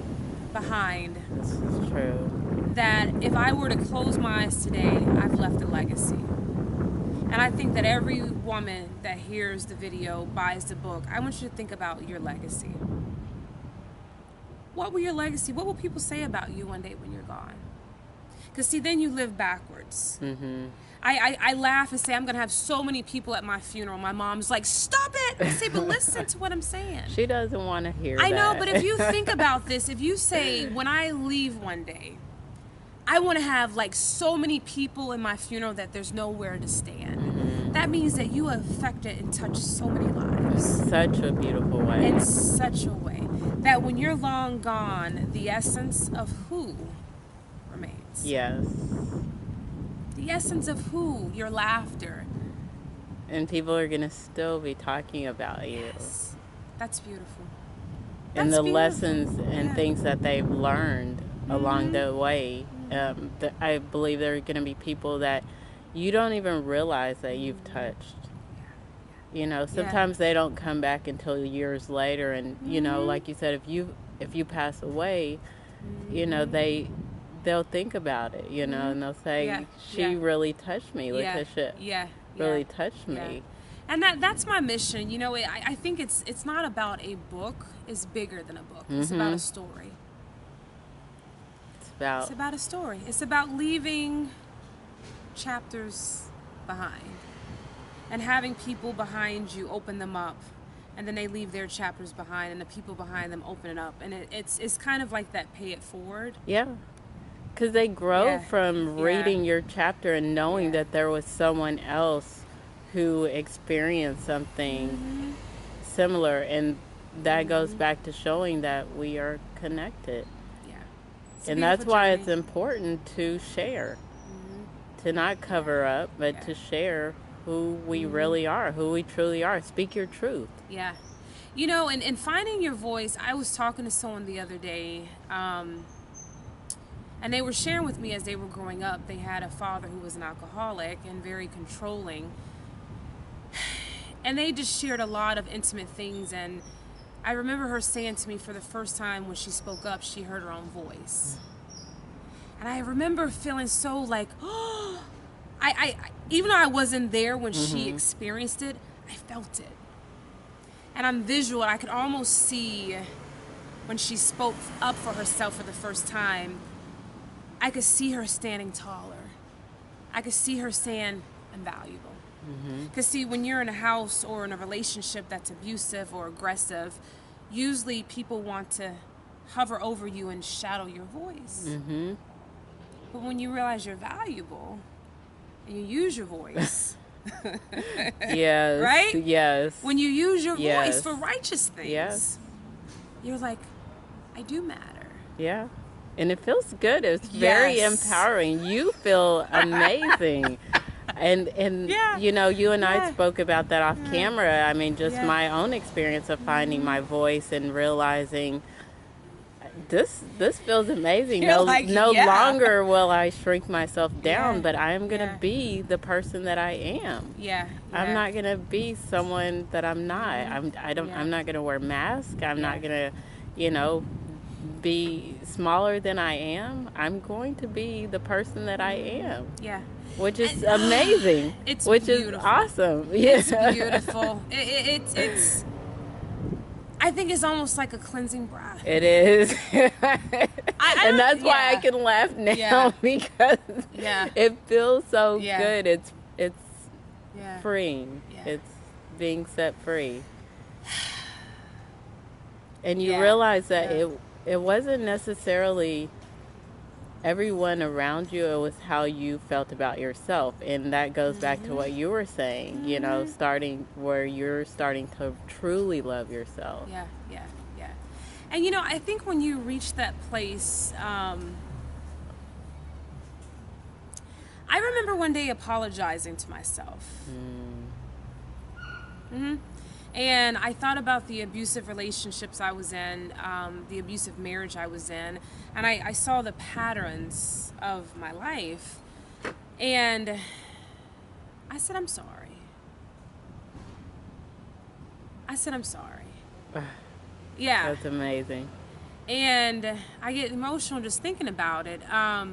behind. This is true. That if I were to close my eyes today, I've left a legacy. And I think that every woman that hears the video, buys the book, I want you to think about your legacy. What will your legacy, what will people say about you one day when you're gone? Because see, then you live backwards. Mm-hmm. I laugh and say, I'm going to have so many people at my funeral. My mom's like, stop it. I say, but listen to what I'm saying. She doesn't want to hear that. I know, but if you think about this, if you say, when I leave one day, I want to have like so many people in my funeral that there's nowhere to stand. Mm-hmm. That means that you affected and touched so many lives. Such a beautiful way. In such a way that when you're long gone, the essence of who remains. Yes. The essence of who, your laughter. And people are going to still be talking about you. Yes. That's beautiful. And That's the beautiful. lessons and Yeah. things that they've learned along Mm-hmm. the way. I believe there are going to be people that you don't even realize that you've touched. You know, sometimes they don't come back until years later, and you know, like you said, if you pass away, you know, they'll think about it, you know, and they'll say, Yeah. she Yeah. really touched me. Letitia really touched me. And that's my mission. You know, I think it's not about a book. It's bigger than a book. It's about a story. It's about a story. It's about leaving chapters behind and having people behind you open them up, and then they leave their chapters behind, and the people behind them open it up, and it's kind of like that pay it forward. Yeah. Because they grow from reading your chapter and knowing that there was someone else who experienced something similar, and that goes back to showing that we are connected. And that's why it's important to share, to not cover up, but to share who we really are, who we truly are. Speak your truth. Yeah. You know, and finding your voice, I was talking to someone the other day, and they were sharing with me as they were growing up, they had a father who was an alcoholic and very controlling. And they just shared a lot of intimate things. And I remember her saying to me for the first time when she spoke up, she heard her own voice. And I remember feeling so like, oh, I even though I wasn't there when she experienced it, I felt it. And I'm visual. I could almost see when she spoke up for herself for the first time, I could see her standing taller. I could see her saying, I'm valuable. Because see, when you're in a house or in a relationship that's abusive or aggressive, usually people want to hover over you and shadow your voice. But when you realize you're valuable and you use your voice, Yes. right? Yes. When you use your voice Yes. for righteous things, Yes. you're like, I do matter. Yeah. And it feels good. It's very Yes. empowering. You feel amazing. And Yeah. you know, you and I Yeah. spoke about that off camera. I mean, just Yeah. my own experience of finding my voice and realizing this feels amazing. You're No like, no yeah. longer will I shrink myself down, Yeah. but I am going to Yeah. be the person that I am. Yeah. I'm not going to be someone that I'm not. Yeah. I'm not going to wear masks. I'm Yeah. not going to, you know, be smaller than I am. I'm going to be the person that I am, Yeah. which is And- amazing. It's which is beautiful. awesome. It's beautiful. It's. I think it's almost like a cleansing breath. It is. I And don't- that's why I yeah. can laugh now Yeah. because Yeah. it feels so Yeah. good. It's Yeah. freeing. Yeah. It's being set free. And you Yeah. realize that Yeah. it wasn't necessarily everyone around you, it was how you felt about yourself. And that goes back to what you were saying, you know, starting where you're starting to truly love yourself. Yeah. Yeah. Yeah. And you know, I think when you reach that place, I remember one day apologizing to myself. And I thought about the abusive relationships I was in, the abusive marriage I was in, and I saw the patterns of my life. And I said, I'm sorry. I said, I'm sorry. Yeah. That's amazing. And I get emotional just thinking about it. I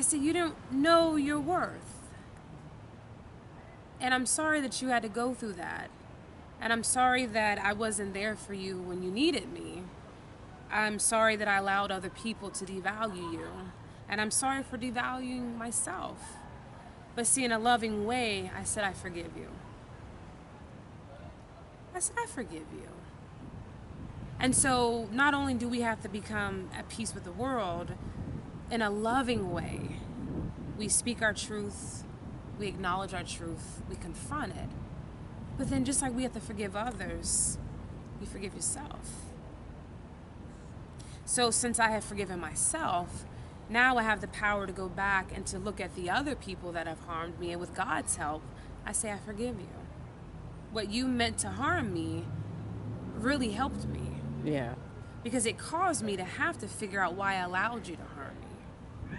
said, you don't know your worth. And I'm sorry that you had to go through that. And I'm sorry that I wasn't there for you when you needed me. I'm sorry that I allowed other people to devalue you. And I'm sorry for devaluing myself. But see, in a loving way, I said, I forgive you. I said, I forgive you. And so not only do we have to become at peace with the world, in a loving way, we speak our truth, we acknowledge our truth, we confront it. But then just like we have to forgive others, you forgive yourself. So since I have forgiven myself, now I have the power to go back and to look at the other people that have harmed me, and with God's help, I say, I forgive you. What you meant to harm me really helped me. Yeah. Because it caused me to have to figure out why I allowed you to harm me.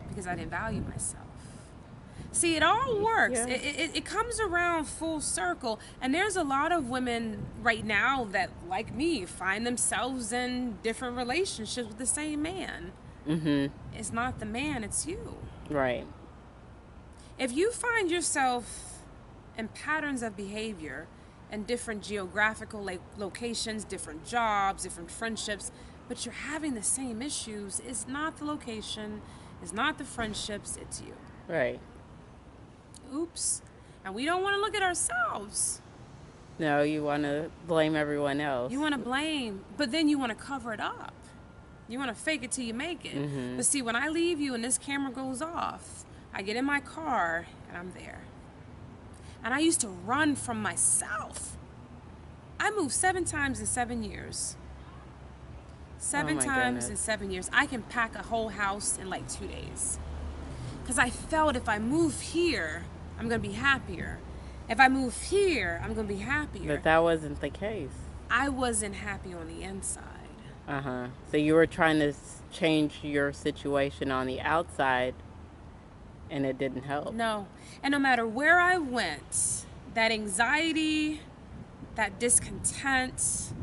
Because I didn't value myself. See, it all works. Yeah. It comes around full circle. And there's a lot of women right now that, like me, find themselves in different relationships with the same man. It's not the man, it's you. Right. If you find yourself in patterns of behavior in different geographical locations, different jobs, different friendships, but you're having the same issues, it's not the location, it's not the friendships, it's you. Right. Oops. And we don't want to look at ourselves. No, you want to blame everyone else. You want to blame, but then you want to cover it up. You want to fake it till you make it. But see, when I leave you and this camera goes off, I get in my car and I'm there. And I used to run from myself. I moved 7 times in 7 years. Seven my times goodness. in 7 years. I can pack a whole house in like 2 days. Because I felt if I move here, I'm going to be happier. If I move here, I'm going to be happier. But that wasn't the case. I wasn't happy on the inside. Uh-huh. So you were trying to change your situation on the outside, and it didn't help. No. And no matter where I went, that anxiety, that discontent,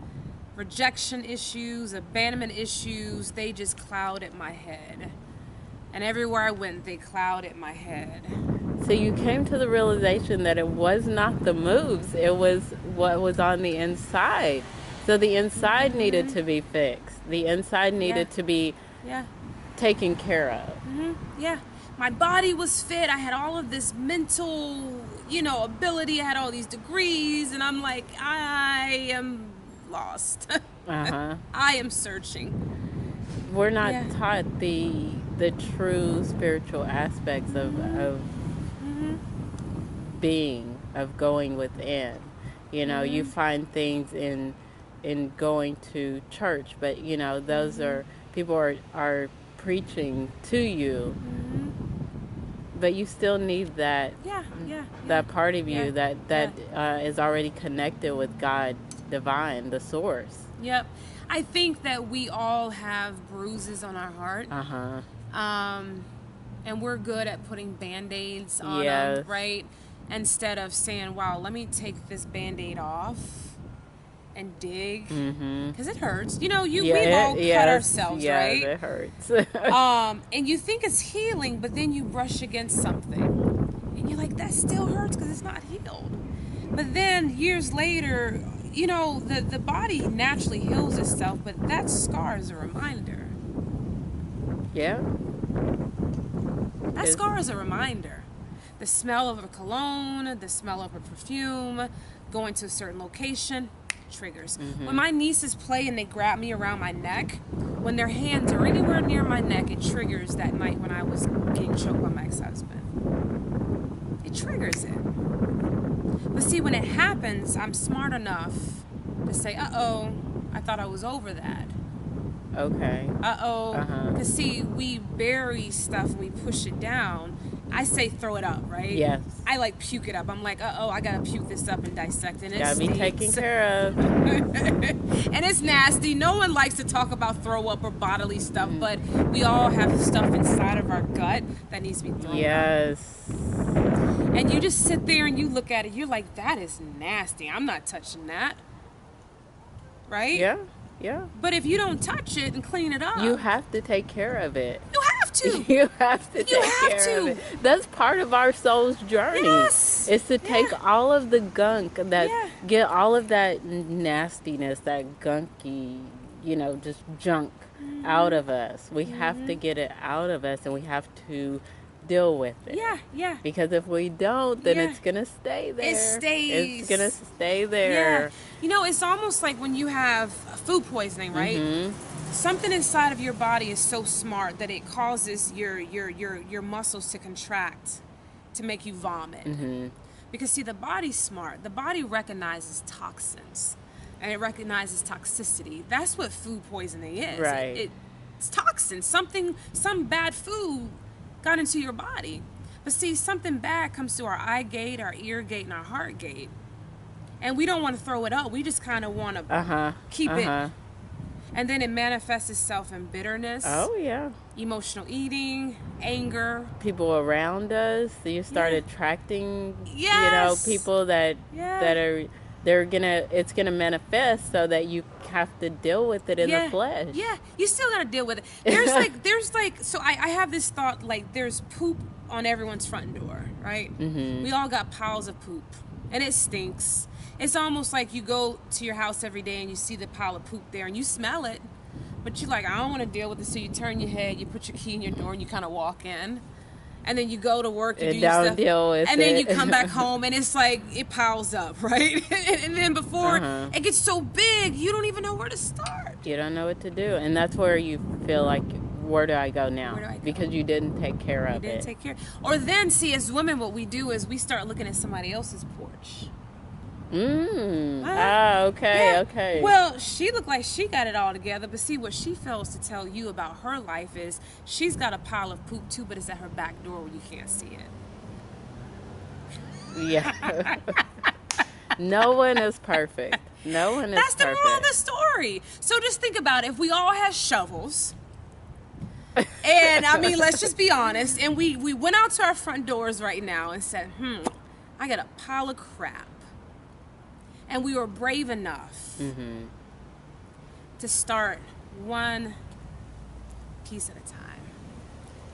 rejection issues, abandonment issues, they just clouded my head. And everywhere I went, they clouded my head. So you came to the realization that it was not the moves, it was what was on the inside. So the inside needed to be fixed. The inside needed to be taken care of. Yeah. My body was fit. I had all of this mental, ability. I had all these degrees. And I'm like, I am lost. Uh-huh. I am searching. We're not taught the true spiritual aspects of being, of going within. You find things in going to church, but those are people are preaching to you, but you still need that that part of you that is already connected with God divine, the source. Yep. I think that we all have bruises on our heart. And we're good at putting Band-Aids on them, right? Instead of saying, wow, let me take this Band-Aid off and dig. Because it hurts. We all cut ourselves, right? Yeah, it hurts. And you think it's healing, but then you brush against something. And you're like, that still hurts because it's not healed. But then years later, the body naturally heals itself, but that scar is a reminder. Yeah. That scar is a reminder. The smell of a cologne, the smell of a perfume, going to a certain location, triggers. When my nieces play and they grab me around my neck, when their hands are anywhere near my neck, it triggers that night when I was getting choked by my ex-husband. It triggers it. But see, when it happens, I'm smart enough to say, uh-oh, I thought I was over that. Okay. Uh-oh. Because see, we bury stuff and we push it down. I say throw it up, right? Yes. I like puke it up. I'm like, uh-oh, I gotta puke this up and dissect it. And gotta be taken care of. And it's nasty. No one likes to talk about throw up or bodily stuff, but we all have stuff inside of our gut that needs to be thrown up. Yes. And you just sit there and you look at it. You're like, that is nasty. I'm not touching that. Right? Yeah. Yeah. But if you don't touch it and clean it up, you have to take care of it. You have to. You have to take care of it. That's part of our soul's journey. Yes. Is to take all of the gunk get all of that nastiness, that gunky, just junk out of us. We have to get it out of us, and we have to deal with it. Yeah. Because if we don't, then it's gonna stay there. It stays. It's gonna stay there. Yeah. It's almost like when you have food poisoning, right? Something inside of your body is so smart that it causes your muscles to contract to make you vomit. Because see, the body's smart. The body recognizes toxins and it recognizes toxicity. That's what food poisoning is. Right. It's toxins. Some bad food got into your body. But see, something bad comes to our eye gate, our ear gate, and our heart gate. And we don't want to throw it up. We just kind of want to keep it. And then it manifests itself in bitterness. Oh, yeah. Emotional eating, anger. People around us. So you start attracting, people that are, it's gonna manifest so that you have to deal with it in the flesh. Yeah, you still gotta deal with it. So I have this thought, like, there's poop on everyone's front door, right? We all got piles of poop, and it stinks. It's almost like you go to your house every day and you see the pile of poop there and you smell it, but you're like, I don't want to deal with it. So you turn your head, you put your key in your door, and you kind of walk in. And then you go to work, you do your stuff, and then you come back home, and it's like it piles up, right? And then before it gets so big, you don't even know where to start. You don't know what to do, and that's where you feel like, where do I go now? Where do I go? Because you didn't take care of it. You didn't take care. Or then, see, as women, what we do is we start looking at somebody else's porch. Okay. Well, she looked like she got it all together, but see, what she fails to tell you about her life is she's got a pile of poop too, but it's at her back door where you can't see it. Yeah. No one is perfect. No one is That's the perfect. moral of the story. So just think about it. If we all had shovels, and I mean, let's just be honest, and we went out to our front doors right now and said, I got a pile of crap. And we were brave enough to start one piece at a time.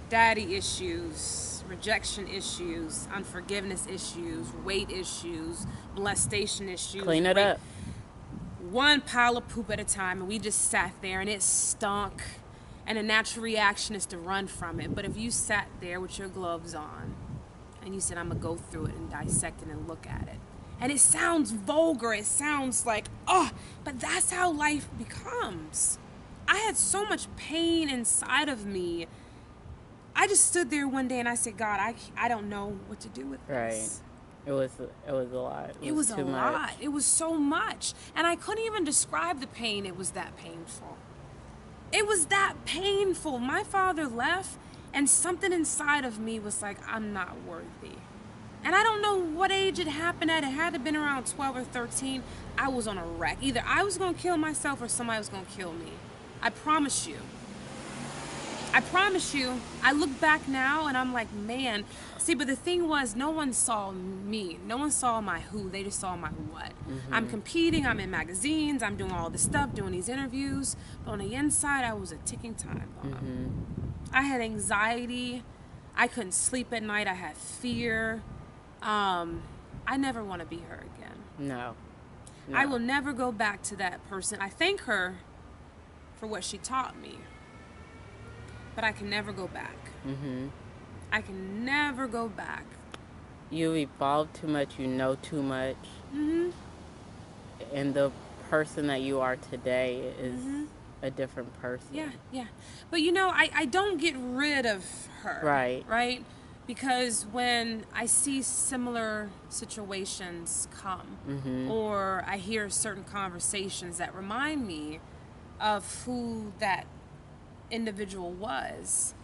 Daddy issues, rejection issues, unforgiveness issues, weight issues, molestation issues. Clean it up. One pile of poop at a time, and we just sat there, and it stunk. And a natural reaction is to run from it. But if you sat there with your gloves on, and you said, I'm going to go through it and dissect it and look at it. And it sounds vulgar. It sounds like, but that's how life becomes. I had so much pain inside of me. I just stood there one day and I said, God, I don't know what to do with this. Right. It was a lot. It was too a much. lot. It was so much. And I couldn't even describe the pain. It was that painful. It was that painful. My father left, and something inside of me was like, I'm not worthy. And I don't know what age it happened at. It had to have been around 12 or 13. I was on a wreck. Either I was going to kill myself or somebody was going to kill me. I promise you. I promise you. I look back now and I'm like, man. See, but the thing was, no one saw me. No one saw my who. They just saw my what. I'm competing. I'm in magazines. I'm doing all this stuff, doing these interviews. But on the inside, I was a ticking time bomb. I had anxiety. I couldn't sleep at night. I had fear. I never want to be her again. No. I will never go back to that person. I thank her for what she taught me, but I can never go back. I can never go back. You evolved too much. You know too much. And the person that you are today is a different person. Yeah. But you know, I don't get rid of her. Right? Because when I see similar situations come, or I hear certain conversations that remind me of who that individual was,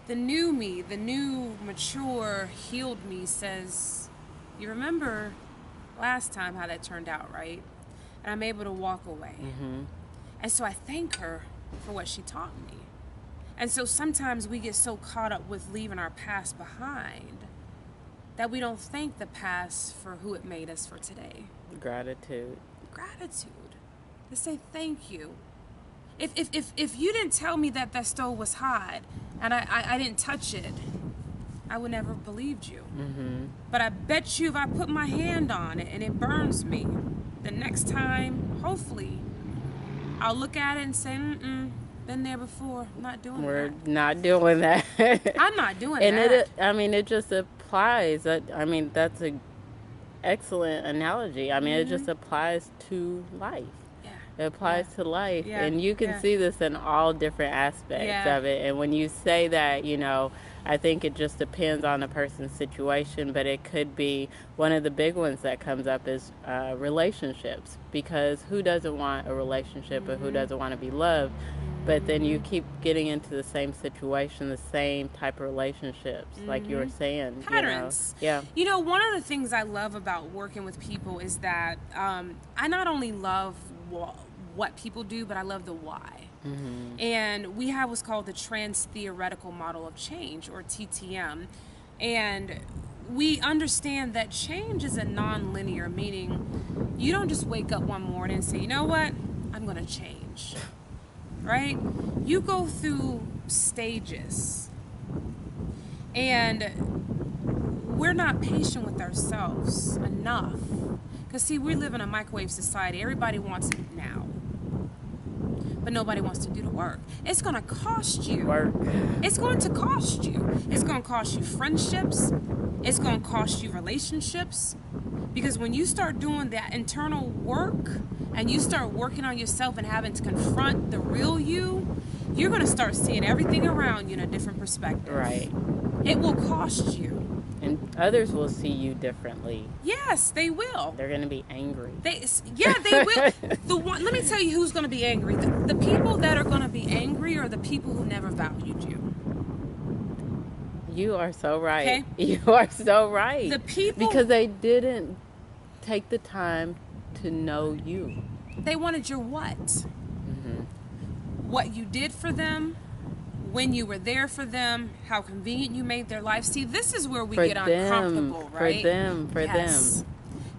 the new me, the new, mature, healed me says, you remember last time how that turned out, right? And I'm able to walk away. And so I thank her for what she taught me. And so sometimes we get so caught up with leaving our past behind that we don't thank the past for who it made us for today. Gratitude. To say thank you. If you didn't tell me that stove was hot and I didn't touch it, I would never have believed you. But I bet you if I put my hand on it and it burns me, the next time, hopefully, I'll look at it and say, been there before. I'm not doing that. We're not doing that. I'm not doing and that. It just applies. That's an excellent analogy. It just applies to life. It applies to life. And you can see this in all different aspects of it. And when you say that, I think it just depends on the person's situation, but it could be one of the big ones that comes up is relationships, because who doesn't want a relationship or who doesn't want to be loved? But then you keep getting into the same situation, the same type of relationships, like you were saying. Patterns. Yeah. One of the things I love about working with people is that I not only love what people do, but I love the why. And we have what's called the Trans-Theoretical Model of Change, or TTM. And we understand that change is a non-linear, meaning you don't just wake up one morning and say, you know what, I'm going to change. Right? You go through stages. And we're not patient with ourselves enough. Because, see, we live in a microwave society. Everybody wants it now. But nobody wants to do the work. It's going to cost you. It's going to cost you. It's going to cost you friendships. It's going to cost you relationships. Because when you start doing that internal work and you start working on yourself and having to confront the real you, you're going to start seeing everything around you in a different perspective. Right. It will cost you. And others will see you differently. Yes, they will. They're going to be angry. They will. Let me tell you who's going to be angry. The people that are going to be angry are the people who never valued you. You are so right. Okay? You are so right. The people, Because they didn't take the time to know you. they wanted your what? What you did for them, when you were there for them, how convenient you made their life. See, this is where we For get them, uncomfortable, right? for Yes. them.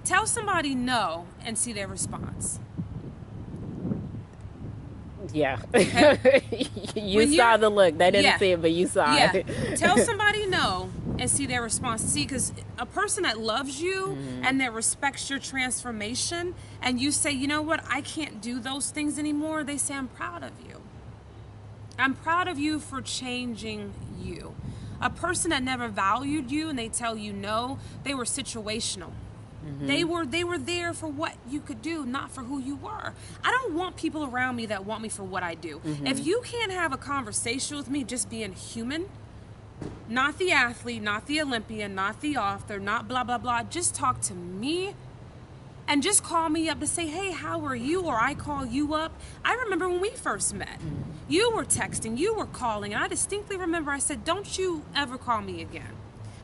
Tell somebody no and see their response. Yeah. You When saw you're- the look. They didn't Yeah. see it, but you saw Yeah. it. Tell somebody no and see their response. See, because a person that loves you and that respects your transformation, and you say, you know what, I can't do those things anymore, they say, I'm proud of you. I'm proud of you for changing you. A person that never valued you and they tell you no, they were situational. They were there for what you could do, not for who you were. I don't want people around me that want me for what I do. If you can't have a conversation with me just being human, not the athlete, not the Olympian, not the author, not blah blah blah, just talk to me and just call me up to say, hey, how are you? Or I call you up. I remember when we first met. You were texting, you were calling, and I distinctly remember I said, don't you ever call me again.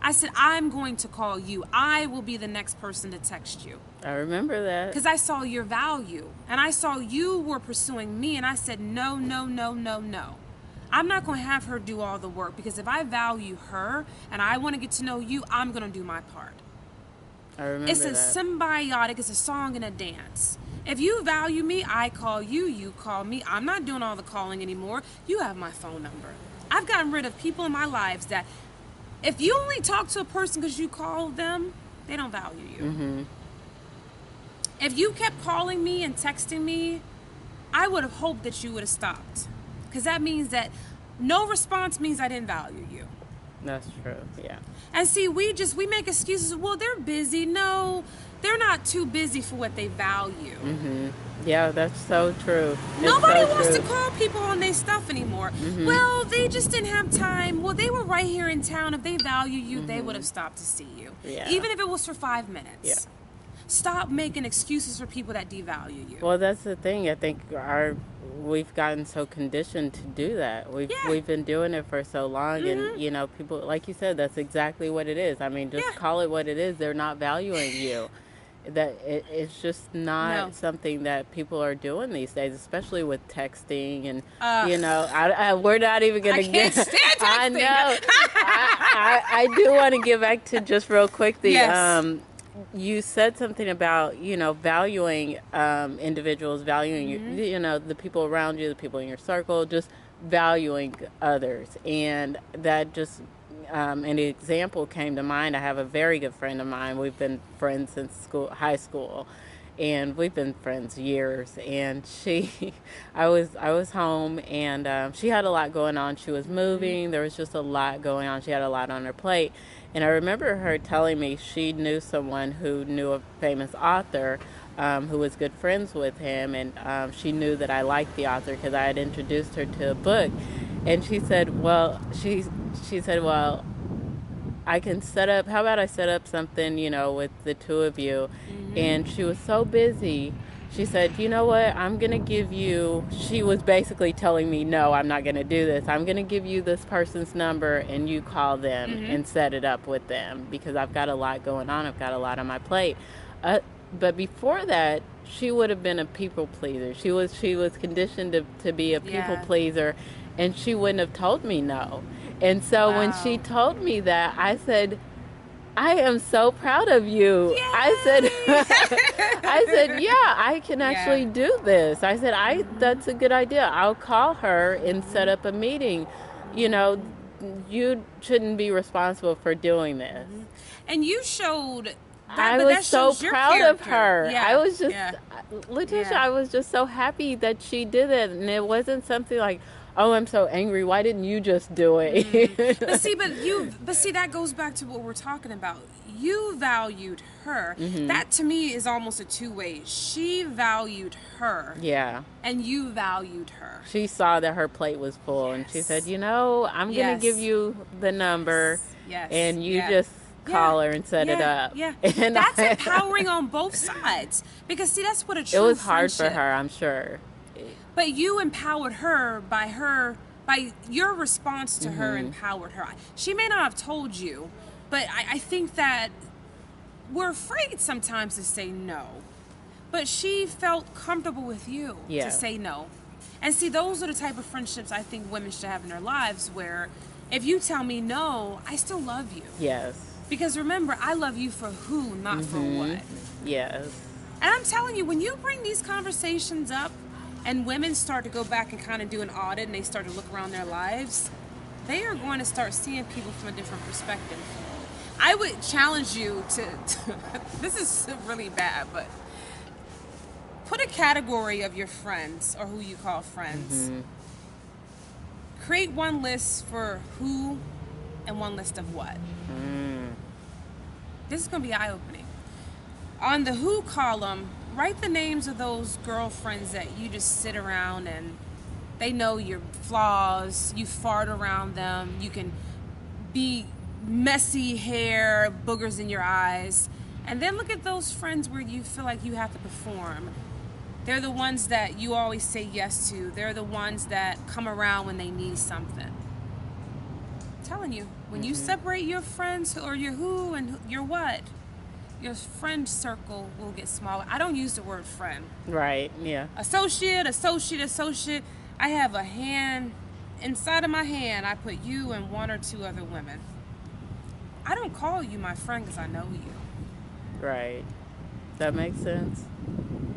I said, I'm going to call you. I will be the next person to text you. I remember that. Because I saw your value. And I saw you were pursuing me. And I said, no, no, no, no, no. I'm not going to have her do all the work. Because if I value her and I want to get to know you, I'm going to do my part. I remember It's a that. symbiotic. It's a song and a dance. If you value me, I call you. You call me. I'm not doing all the calling anymore. You have my phone number. I've gotten rid of people in my lives that if you only talk to a person because you call them, they don't value you. If you kept calling me and texting me, I would have hoped that you would have stopped. Because that means that no response means I didn't value you. That's true. Yeah. And see, we make excuses. Well, they're busy. No, they're not too busy for what they value. Yeah, that's so true. It's Nobody so wants true. to call people on their stuff anymore. Well, they just didn't have time. Well, they were right here in town. If they value you, they would have stopped to see you. Yeah. Even if it was for 5 minutes. Yeah. Stop making excuses for people that devalue you. Well, that's the thing. I think we've gotten so conditioned to do that. We've been doing it for so long, and people, like you said, that's exactly what it is. I mean, just Yeah. call it what it is. They're not valuing you. It's just not No. something that people are doing these days, especially with texting and Ugh. we're not even gonna I can't get. stand I texting. know. I do want to get back to just real quick the Yes. you said something about valuing individuals, valuing the people around you, the people in your circle, just valuing others, and that just an example came to mind. I have a very good friend of mine. We've been friends since high school, and we've been friends years. And I was home, and she had a lot going on. She was moving. There was just a lot going on. She had a lot on her plate. And I remember her telling me she knew someone who knew a famous author who was good friends with him, and she knew that I liked the author because I had introduced her to a book. And she said, well, I can set up, how about I set up something, with the two of you? And she was so busy. She said, you know what, I'm going to give you, she was basically telling me, no, I'm not going to do this. I'm going to give you this person's number and you call them and set it up with them because I've got a lot going on. I've got a lot on my plate. But before that, she would have been a people pleaser. She was conditioned to be a people pleaser, and she wouldn't have told me no. And so when she told me that, I said, I am so proud of you. Yay! I said, yeah, I can actually do this. I said, that's a good idea. I'll call her and set up a meeting. You shouldn't be responsible for doing this. And you showed I was so shows your proud of character. her. Yeah. I was just, Yeah. Letitia, Yeah. I was just so happy that she did it. And it wasn't something like, oh, I'm so angry. Why didn't you just do it? But see, that goes back to what we're talking about. You valued her. That to me is almost a two-way. She valued her. Yeah. And you valued her. She saw that her plate was full, and she said, I'm going to give you the number, Yes. and you just call her and set it up. Yeah. And That's empowering on both sides. Because see, that's what a true it was hard for friendship- her, I'm sure. But you empowered her by by your response to her empowered her. She may not have told you, but I think that we're afraid sometimes to say no. But she felt comfortable with you Yeah. to say no. And see, those are the type of friendships I think women should have in their lives, where if you tell me no, I still love you. Yes. Because remember, I love you for who, not for what. Yes. And I'm telling you, when you bring these conversations up and women start to go back and kind of do an audit and they start to look around their lives, they are going to start seeing people from a different perspective. I would challenge you to this is really bad, but put a category of your friends or who you call friends. Create one list for who and one list of what. This is going to be eye-opening. On the who column, write the names of those girlfriends that you just sit around and they know your flaws, you fart around them, you can be messy hair, boogers in your eyes. And then look at those friends where you feel like you have to perform. They're the ones that you always say yes to. They're the ones that come around when they need something. I'm telling you, when you separate your friends or your who and your what, your friend circle will get smaller. I don't use the word friend. Right. Yeah. Associate. I have a hand, inside of my hand, I put you and one or two other women. I don't call you my friend because I know you. Right. That makes sense.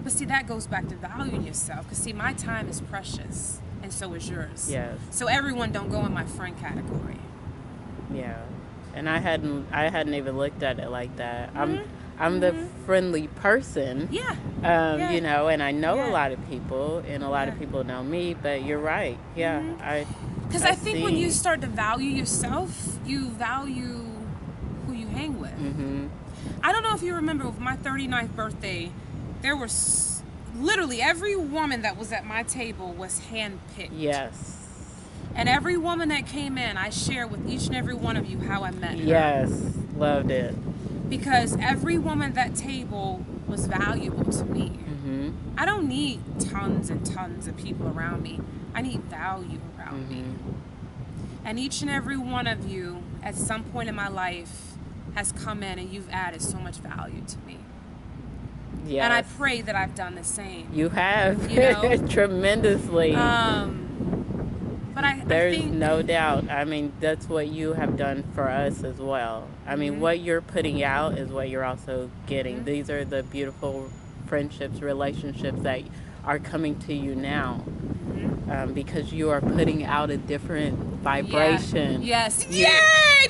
But see, that goes back to valuing yourself. Because see, my time is precious, and so is yours. Yes. So everyone don't go in my friend category. Yeah. And I hadn't even looked at it like that. I'm the friendly person. Yeah. You know, and I know Yeah. a lot of people, and a lot of people know me. But you're right. Yeah. Because I think when you start to value yourself, you value who you hang with. I don't know if you remember, with my 39th birthday, there was literally every woman that was at my table was handpicked. Yes. And every woman that came in, I shared with each and every one of you how I met her. Yes. Loved it. Because every woman at that table was valuable to me. I don't need tons and tons of people around me. I need value around me. And each and every one of you, at some point in my life, has come in and you've added so much value to me. Yes. And I pray that I've done the same. You have. You know? Tremendously. But I There's think no doubt. I mean, that's what you have done for us as well. I mean, what you're putting out is what you're also getting. These are the beautiful friendships, relationships that are coming to you now. Because you are putting out a different vibration. Yes. You- Yay!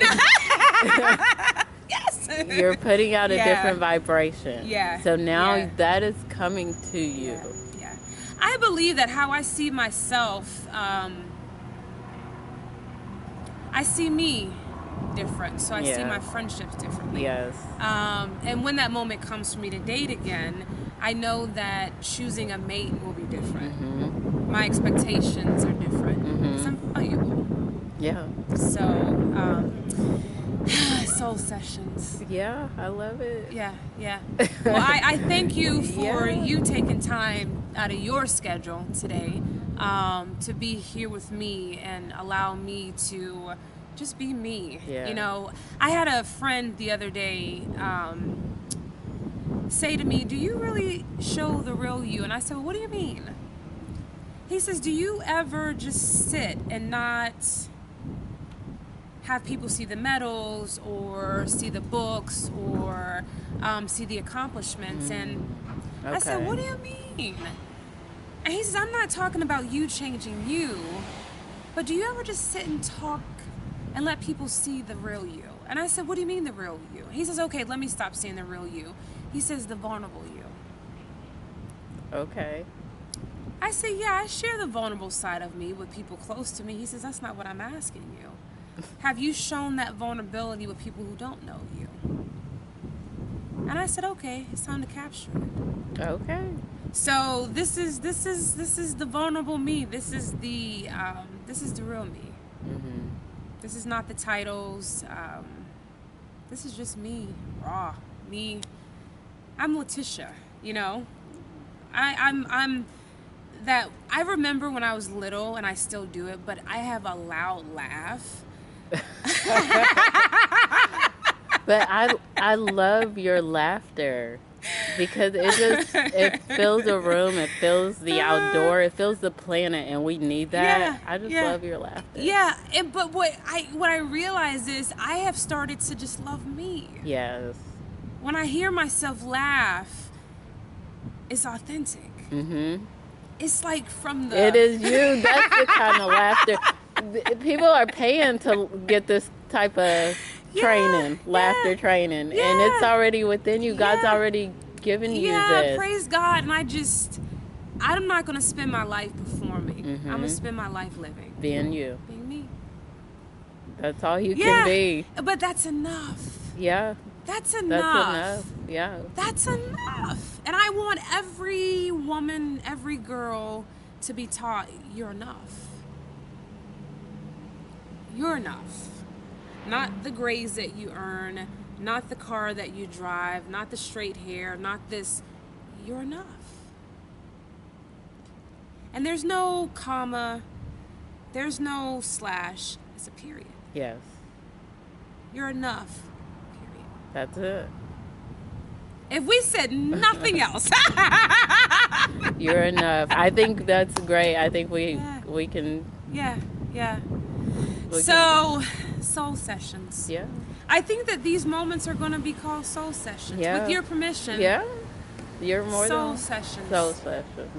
Yes. You're putting out a Yeah. different vibration. Yeah. So now Yeah. that is coming to you. Yeah. I believe that how I see myself, I see me different. So I see Yeah. my friendships differently. Yes. And when that moment comes for me to date again, I know that choosing a mate will be different. My expectations are different. Because I'm valuable. Yeah. So, soul sessions. Yeah, I love it. Yeah. Well, I thank you for Yeah. you taking time out of your schedule today to be here with me and allow me to just be me. Yeah. You know, I had a friend the other day say to me, "Do you really show the real you?" And I said, "Well, what do you mean?" He says, "Do you ever just sit and not have people see the medals or see the books or see the accomplishments?" And I said, Okay. "What do you mean?" And he says, "I'm not talking about you changing you, but do you ever just sit and talk and let people see the real you?" And I said, "What do you mean the real you?" He says, "Okay, let me stop saying the real you." He says, "The vulnerable you." Okay. I say, "Yeah, I share the vulnerable side of me with people close to me." He says, "That's not what I'm asking you. Have you shown that vulnerability with people who don't know you?" And I said, "Okay, it's time to capture it." Okay. So this is the vulnerable me. This is the real me. This is not the titles. This is just me, raw me. I'm Letitia. You know, I'm that I remember when I was little, and I still do it, but I have a loud laugh. But I love your laughter because it fills a room, it fills the outdoor, it fills the planet, and we need that. Yeah, I just yeah. love your laughter. Yeah, but what I realize is I have started to just love me. Yes. When I hear myself laugh, it's authentic. Mm-hmm. It's like from the... It is you. That's the kind of laughter. People are paying to get this type of training, laughter training, and it's already within you. God's already given you this. Praise God. And I'm not going to spend my life performing. Mm-hmm. I'm going to spend my life living. Being you. Being me. That's all you can be. But that's enough. Yeah. That's enough. Yeah. That's enough. And I want every woman, every girl to be taught you're enough. You're enough. Not the grades that you earn, not the car that you drive, not the straight hair, not this. You're enough. And there's no comma, there's no slash, it's a period. Yes. You're enough. Period. That's it. If we said nothing else. You're enough. I think that's great. I think we can. Yeah. Soul sessions. Yeah. I think that these moments are going to be called soul sessions. Yeah. With your permission. Yeah. You're more soul than sessions. Soul sessions.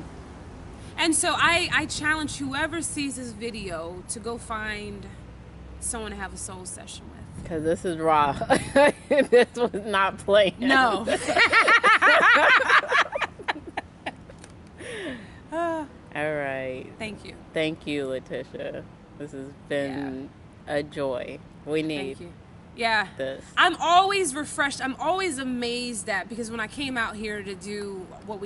And so I challenge whoever sees this video to go find someone to have a soul session with. Because this is raw. This was not planned. No. All right. Thank you. Thank you, Letitia. This has been a joy. We need Thank you. Yeah. this. I'm always refreshed. I'm always amazed at, because when I came out here to do what we